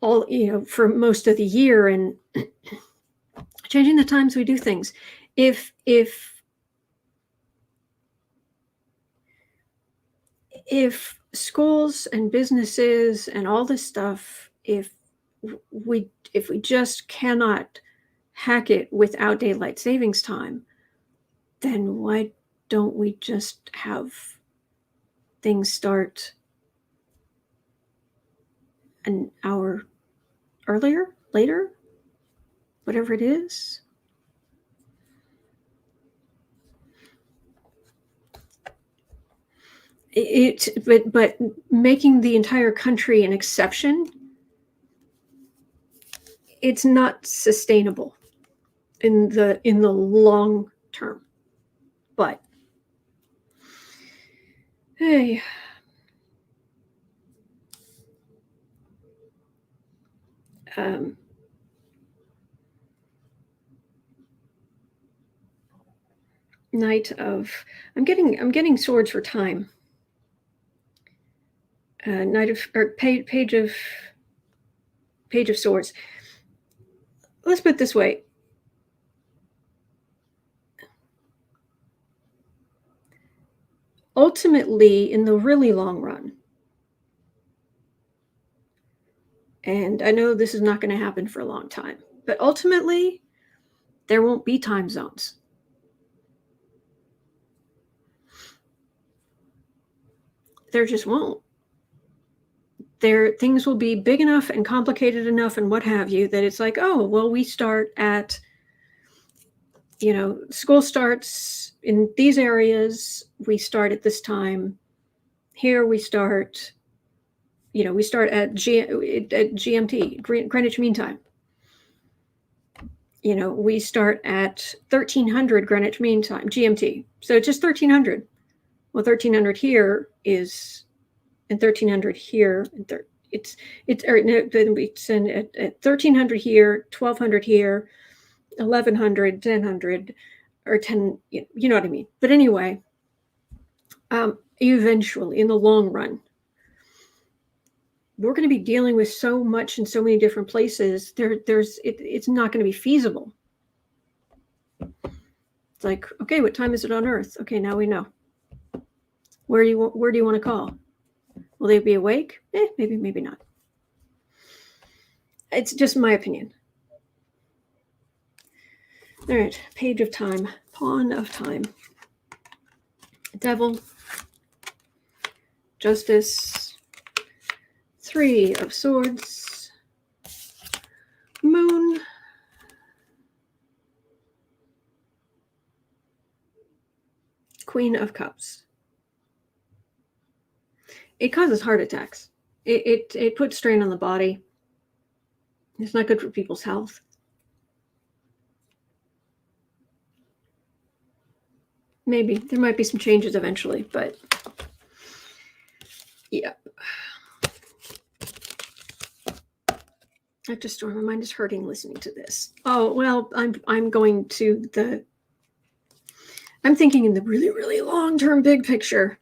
All, for most of the year, and changing the times we do things. If schools and businesses and all this stuff, if we just cannot hack it without daylight savings time, then why don't we just have things start an hour earlier, later, whatever it is? But making the entire country an exception, it's not sustainable in the long term. But hey, Knight of, I'm getting swords for time. Knight of, or page of Swords. Let's put it this way. Ultimately, in the really long run, And I know this is not going to happen for a long time, but ultimately, there won't be time zones. There just won't. Things will be big enough and complicated enough and what have you that it's like, oh, well, we start at, school starts in these areas. We start at this time. Here we start, we start at GMT, Greenwich Mean Time. We start at 1300 Greenwich Mean Time, GMT. So it's just 1300. Well, 1300 here is, and 1300 here, and it's at 1300 here, 1200 here, 1100, 1000, or 10, you know what I mean. But anyway, eventually, in the long run, we're going to be dealing with so much in so many different places. It's not going to be feasible. It's like, okay, what time is it on Earth? Okay, now we know. Where do you want to call? Will they be awake? Maybe, maybe not. It's just my opinion. All right, Page of Time, Pawn of Time, Devil, Justice, Three of Swords, Moon, Queen of Cups. It causes heart attacks. It puts strain on the body. It's not good for people's health. Maybe there might be some changes eventually, but yeah. I just my mind is hurting listening to this. Oh well, I'm going to I'm thinking in the really, really long-term big picture.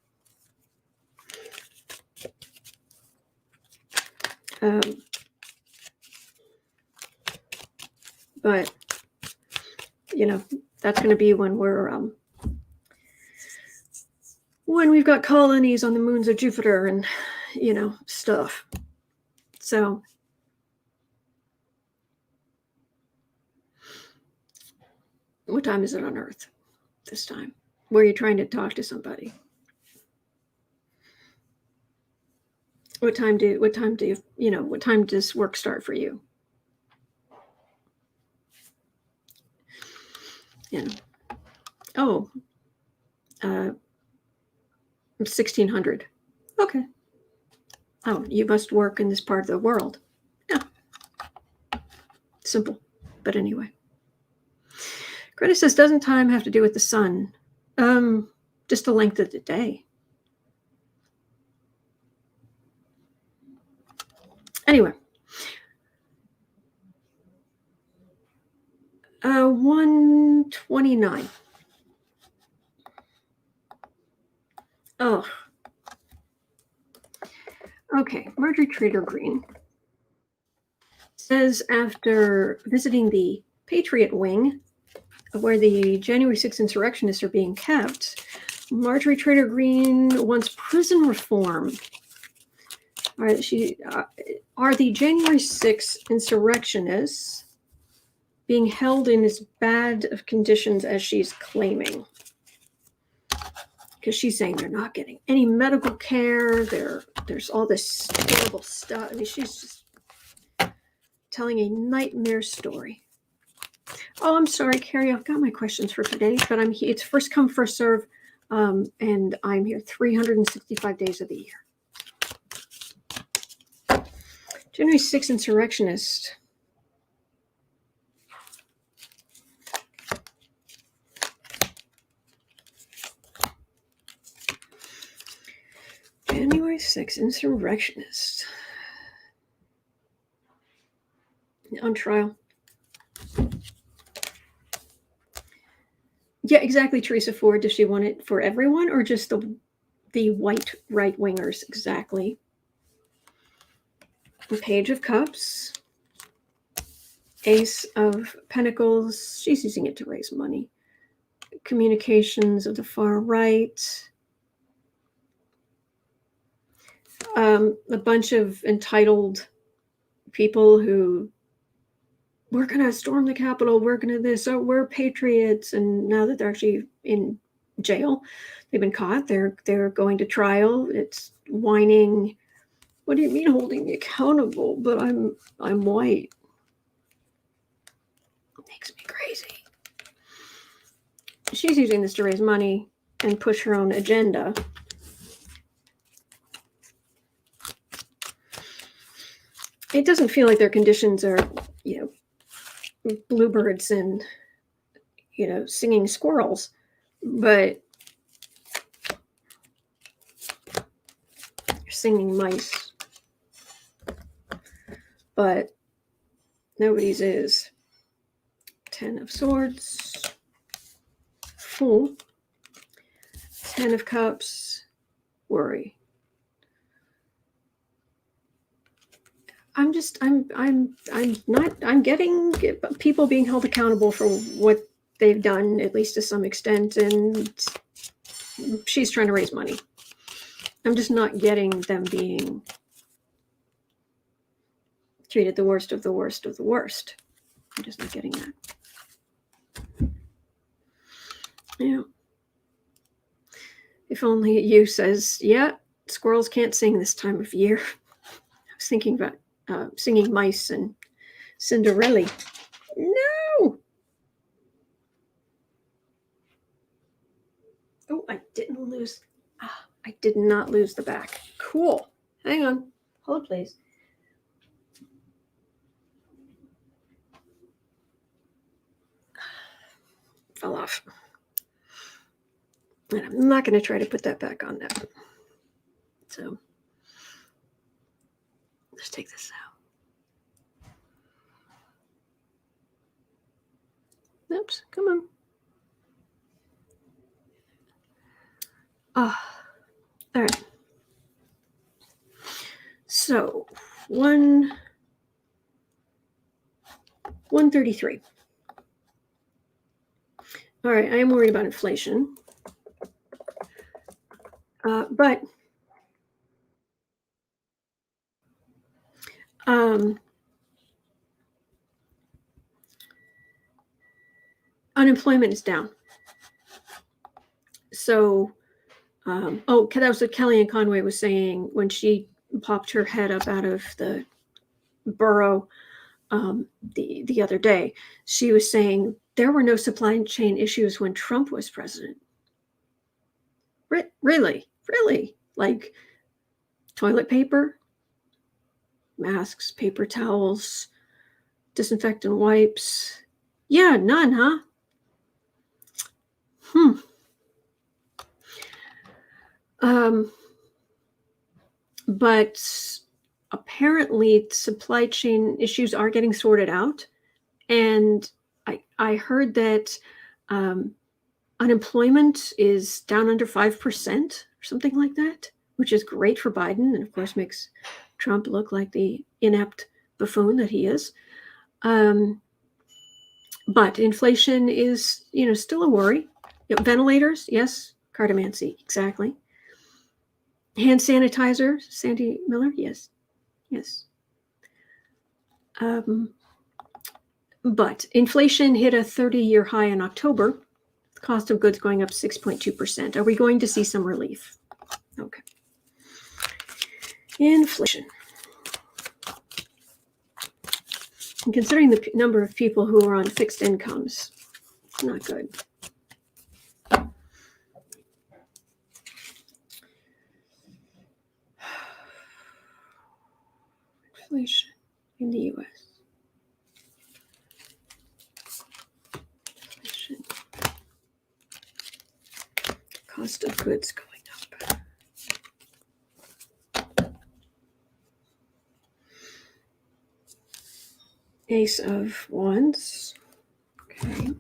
But that's going to be when we've got colonies on the moons of Jupiter and stuff. So what time is it on Earth this time? Where are you trying to talk to somebody? What time does work start for you? 1600. Okay. Oh, you must work in this part of the world. Yeah. Simple. But anyway. Greta says, doesn't time have to do with the sun? Just the length of the day. Anyway. 129. Oh. Okay, Marjorie Traitor Greene says after visiting the Patriot Wing, where the January 6th insurrectionists are being kept, Marjorie Traitor Greene wants prison reform. Are the January 6th insurrectionists being held in as bad of conditions as she's claiming? Because she's saying they're not getting any medical care. There's all this horrible stuff. I mean, she's just telling a nightmare story. Oh, I'm sorry, Carrie. I've got my questions for today, but it's first come, first serve, and I'm here 365 days of the year. January 6th insurrectionist. January 6th insurrectionist. On trial. Yeah, exactly, Teresa Ford. Does she want it for everyone or just the white right-wingers? Exactly. The Page of Cups. Ace of Pentacles. She's using it to raise money. Communications of the far right. A bunch of entitled people who, we're going to storm the Capitol, we're going to this, oh, we're patriots. And now that they're actually in jail, they've been caught, they're going to trial. It's whining, what do you mean holding me accountable? But I'm white. It makes me crazy. She's using this to raise money and push her own agenda. It doesn't feel like their conditions are, bluebirds and, singing squirrels, but singing mice. But nobody's is. 10 of Swords, Fool, 10 of Cups, Worry. I'm getting people being held accountable for what they've done, at least to some extent, and she's trying to raise money. I'm just not getting them being treated the worst of the worst of the worst. I'm just not getting that. If only you says, yeah, squirrels can't sing this time of year. I was thinking about singing mice and Cinderella. No! Oh, I didn't lose. I did not lose the back. Cool. Hang on. Hold, please. Fell off. And I'm not going to try to put that back on now. So let's take this out. Oops, come on. All right. So 133. All right, I am worried about inflation. But unemployment is down. So, that was what Kellyanne Conway was saying when she popped her head up out of the burrow the other day. She was saying there were no supply chain issues when Trump was president. Really? Like toilet paper, masks, paper towels, disinfectant wipes. Yeah, none, huh? But apparently supply chain issues are getting sorted out. And I heard that unemployment is down under 5% or something like that, which is great for Biden and of course makes Trump look like the inept buffoon that he is. But inflation is, still a worry. Ventilators, yes. Cardamancy, exactly. Hand sanitizer, Sandy Miller, yes. But inflation hit a 30-year high in October. The cost of goods going up 6.2%. Are we going to see some relief? Okay. Inflation. And considering the number of people who are on fixed incomes, it's not good. Inflation in the U.S. Inflation. Cost of goods going up. Ace of Wands. Okay.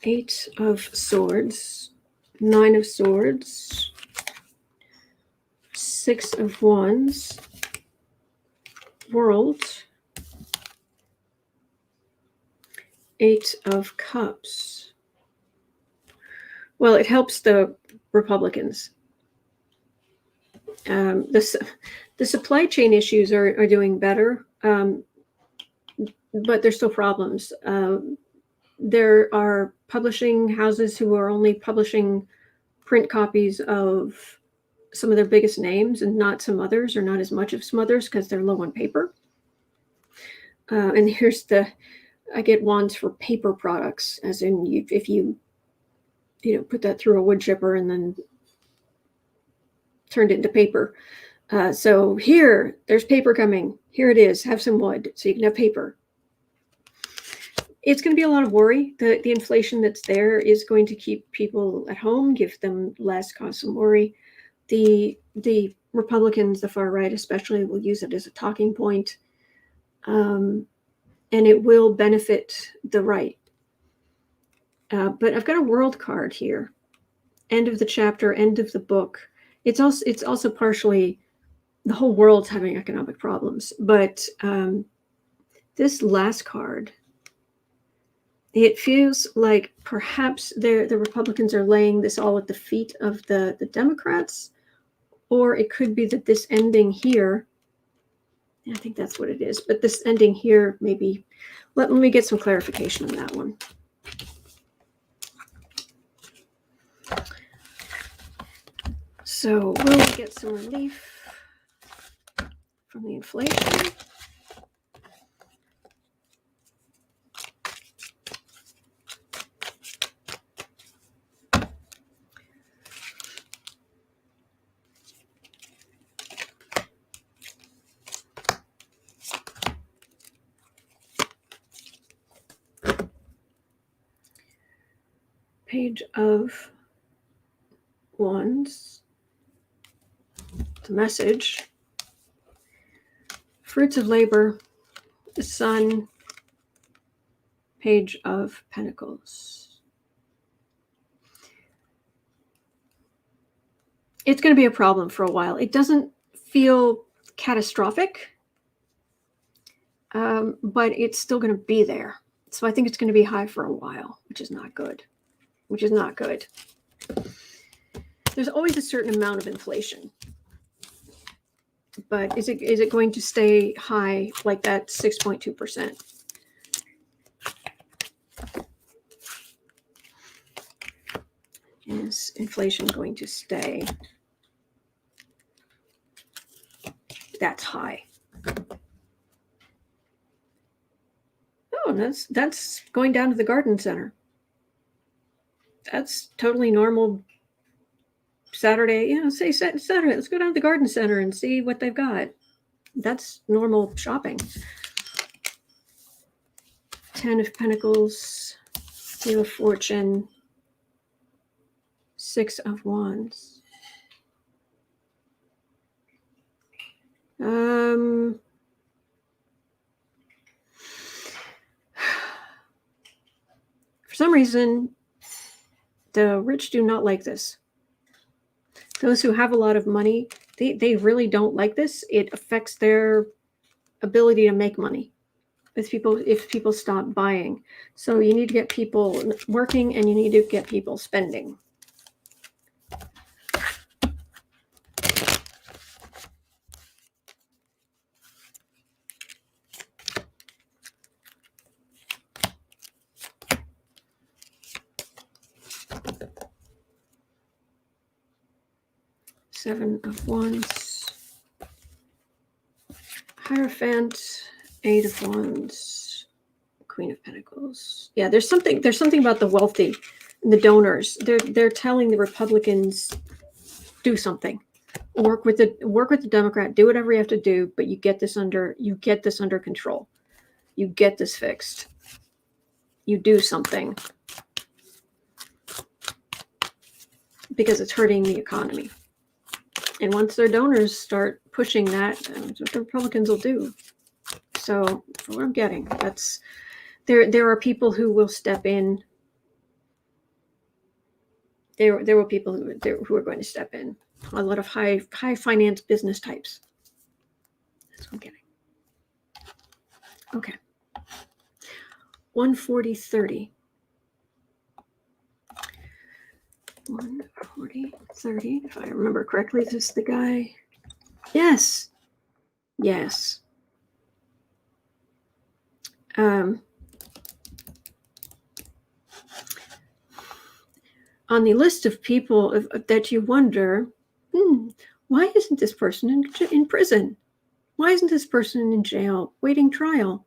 8 of Swords. 9 of Swords. 6 of Wands. World. 8 of Cups. Well, it helps the Republicans. The supply chain issues are doing better, but there's still problems. There are publishing houses who are only publishing print copies of some of their biggest names and not some others, or not as much of some others, because they're low on paper. And here's I get wands for paper products, as in if you put that through a wood chipper and then turned it into paper. So there's paper coming. Here it is. Have some wood so you can have paper. It's going to be a lot of worry. The inflation that's there is going to keep people at home, give them less constant worry. The Republicans, the far right especially, will use it as a talking point. And it will benefit the right. But I've got a world card here. End of the chapter, end of the book. It's also partially the whole world's having economic problems. But this last card, it feels like perhaps the Republicans are laying this all at the feet of the Democrats, or it could be that this ending here, I think that's what it is, but this ending here, maybe, let me get some clarification on that one. So will we get some relief from the inflation? Page of Wands, the message, fruits of labor, the sun, page of Pentacles. It's going to be a problem for a while. It doesn't feel catastrophic, but it's still going to be there. So I think it's going to be high for a while, which is not good. There's always a certain amount of inflation, but is it going to stay high like that 6.2%? Is inflation going to stay that's high? Oh, that's going down to the garden center. That's totally normal. Saturday, say Saturday, let's go down to the garden center and see what they've got. That's normal shopping. 10 of Pentacles, Wheel of Fortune, 6 of Wands. For some reason, the rich do not like this. Those who have a lot of money, they really don't like this. It affects their ability to make money if people stop buying. So you need to get people working and you need to get people spending. Seven of Wands, Hierophant, 8 of Wands, Queen of Pentacles. Yeah, there's something about the wealthy and the donors. They're telling the Republicans, do something. Work with the Democrat, do whatever you have to do, but you get this under control. You get this fixed. You do something. Because it's hurting the economy. And once their donors start pushing that, that's what the Republicans will do. So, for what I'm getting, there are people who will step in. There were people who are going to step in. A lot of high finance business types. That's what I'm getting. Okay. 140-30. 140-30. If I remember correctly, this is the guy. Yes. Yes. On the list of people that you wonder, why isn't this person in prison? Why isn't this person in jail waiting trial?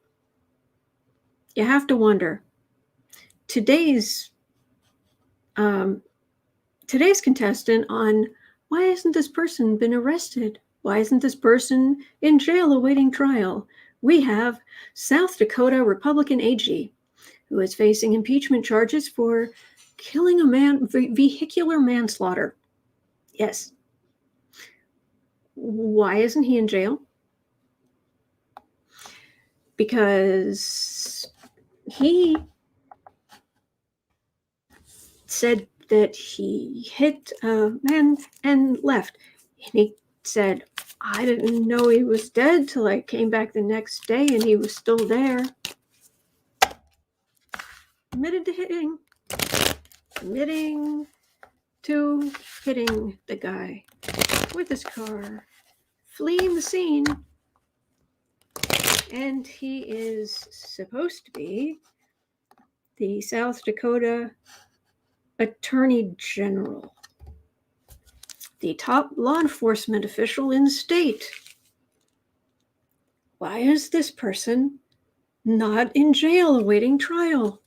You have to wonder. Today's contestant on why hasn't this person been arrested? Why isn't this person in jail awaiting trial? We have South Dakota Republican AG, who is facing impeachment charges for killing a man, vehicular manslaughter. Yes. Why isn't he in jail? Because he said that he hit a man and left. And he said, I didn't know he was dead till I came back the next day and he was still there. Admitted to hitting the guy with his car, fleeing the scene. And he is supposed to be the South Dakota Attorney General, the top law enforcement official in the state. Why is this person not in jail awaiting trial?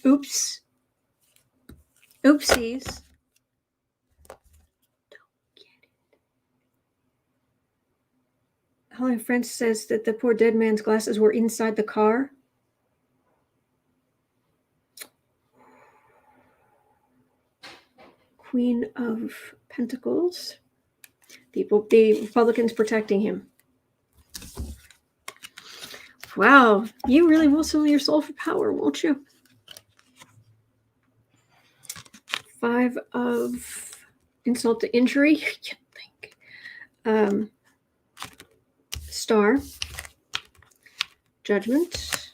Oops. Oopsies. Don't get it. Holly French says that the poor dead man's glasses were inside the car. Queen of Pentacles. The Republicans protecting him. Wow, you really will sell your soul for power, won't you? 5 of insult to injury. You think. Star. Judgment.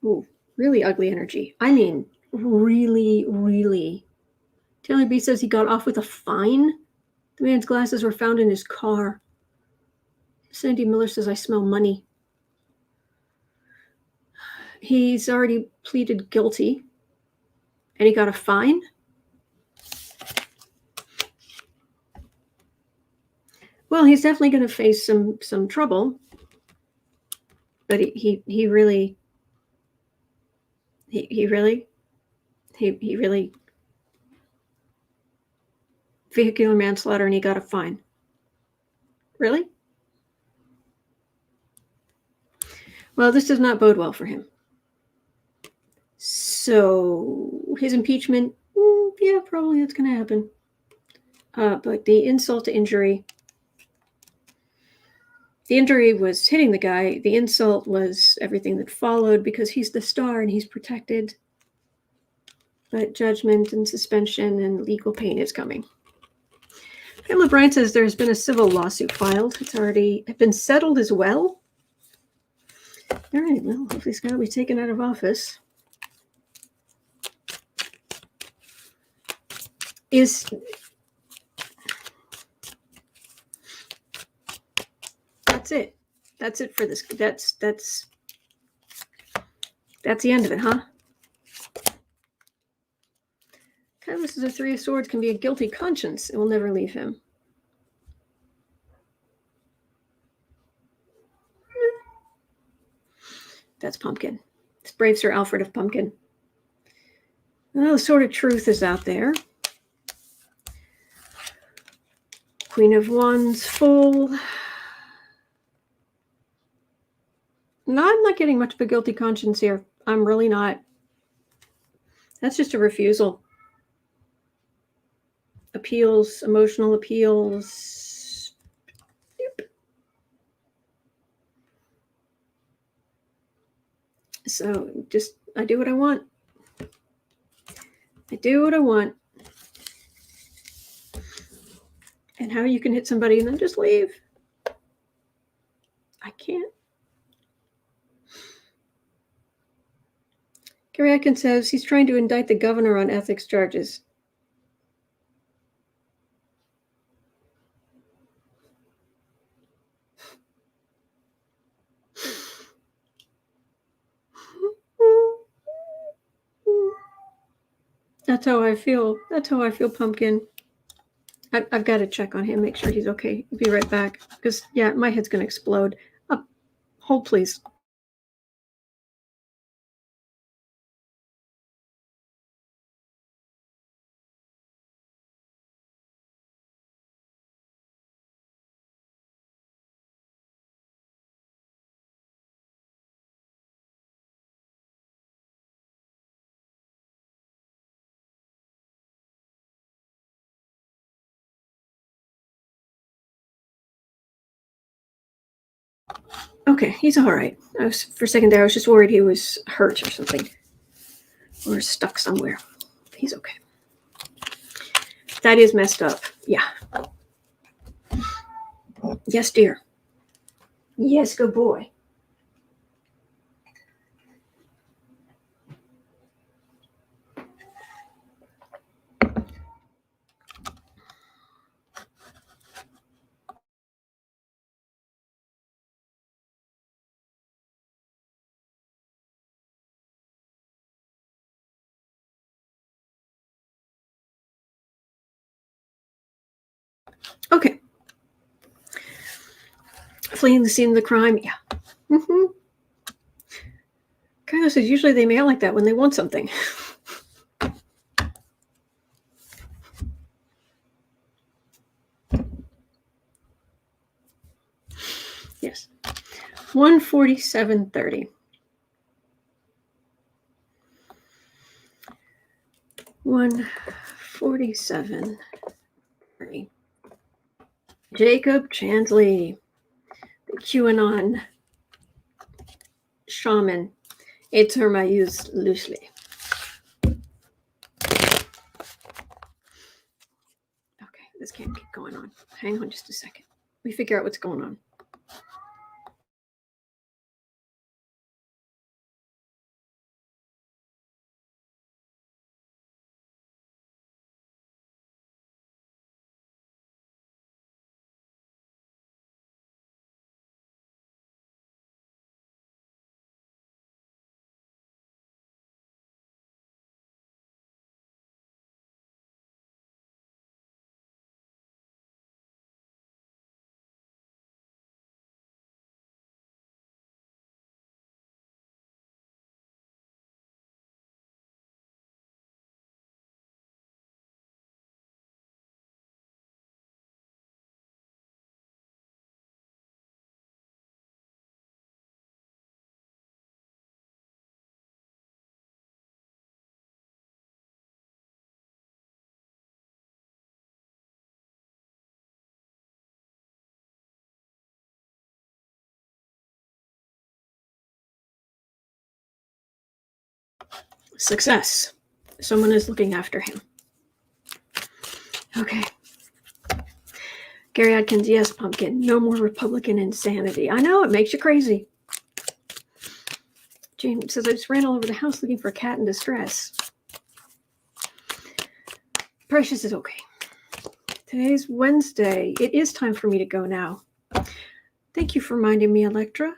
Ooh, really ugly energy. I mean, really, really. Taylor B says he got off with a fine. The man's glasses were found in his car. Sandy Miller says, I smell money. He's already pleaded guilty. And he got a fine. Well, he's definitely going to face some trouble. But he really vehicular manslaughter, and he got a fine. Really? Well, this does not bode well for him. So his impeachment, yeah, probably that's going to happen. But the insult to injury, the injury was hitting the guy. The insult was everything that followed because he's the star and he's protected. But judgment and suspension and legal pain is coming. Pamela Bryant says there's been a civil lawsuit filed. It's already been settled as well. All right, well, hopefully Scott will be taken out of office. That's it. That's it for this. That's the end of it, huh? This is a 3 of Swords, can be a guilty conscience. It will never leave him. That's Pumpkin. It's brave Sir Alfred of Pumpkin. Well, the Sword of Truth is out there. Queen of Wands, full. No, I'm not getting much of a guilty conscience here. I'm really not. That's just a refusal. Appeals, emotional appeals. Yep. So just, I do what I want. I do what I want. And how you can hit somebody and then just leave. I can't. Gary Atkins says he's trying to indict the governor on ethics charges. That's how I feel. That's how I feel, Pumpkin. I've got to check on him, make sure he's okay. I'll be right back. Because, yeah, my head's going to explode. Hold, please. Okay, he's all right. For a second there, I was just worried he was hurt or something. Or stuck somewhere. He's okay. That is messed up. Yeah. Yes, dear. Yes, good boy. Okay. Fleeing the scene of the crime. Yeah. Mm-hmm. Kind of says usually they mail like that when they want something. Yes. 147.30. 147.30. Jacob Chansley, the QAnon shaman. A term I use loosely. Okay, this can't keep going on. Hang on just a second. We figure out what's going on. Success. Someone is looking after him. Okay. Gary Atkins, yes, Pumpkin. No more Republican insanity. I know, it makes you crazy. Jane says, I just ran all over the house looking for a cat in distress. Precious is okay. Today's Wednesday. It is time for me to go now. Thank you for reminding me, Electra.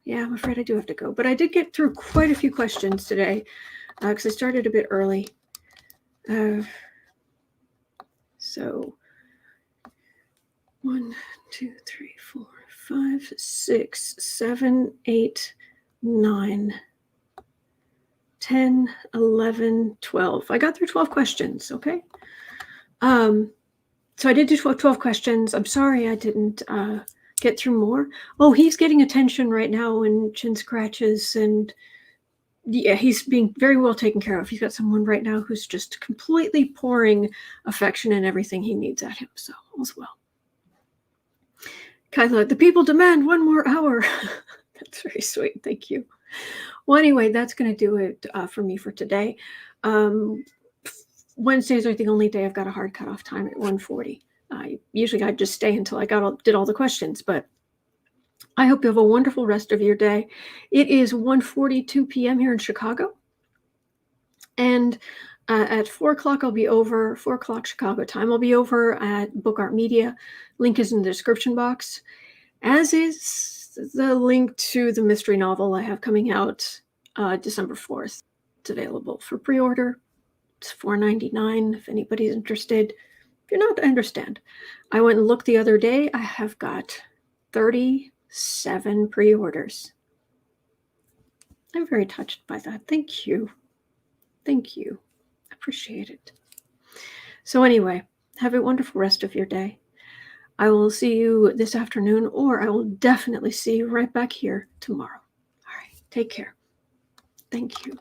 Yeah, I'm afraid I do have to go. But I did get through quite a few questions today because I started a bit early. So 1, 2, 3, 4, 5, 6, 7, 8, 9, 10, 11, 12. I got through 12 questions, okay? So I did do 12 questions. I'm sorry I didn't get through more. Oh, he's getting attention right now and chin scratches, and yeah, he's being very well taken care of. He's got someone right now who's just completely pouring affection and everything he needs at him, so all's well. Kyla, the people demand 1 more hour. That's very sweet. Thank you. Well, anyway, that's going to do it for me for today. Wednesdays are the only day I've got a hard cutoff time at 1:40. Usually I'd just stay until I did all the questions, but I hope you have a wonderful rest of your day. It is 1:42 p.m. here in Chicago. And at 4 o'clock, I'll be over, 4 o'clock Chicago time, I'll be over at Book Art Media. Link is in the description box, as is the link to the mystery novel I have coming out December 4th. It's available for pre-order. It's $4.99 if anybody's interested. If you're not, I understand. I went and looked the other day. I have got 37 pre-orders. I'm very touched by that. Thank you. Thank you. Appreciate it. So anyway, have a wonderful rest of your day. I will see you this afternoon, or I will definitely see you right back here tomorrow. All right. Take care. Thank you.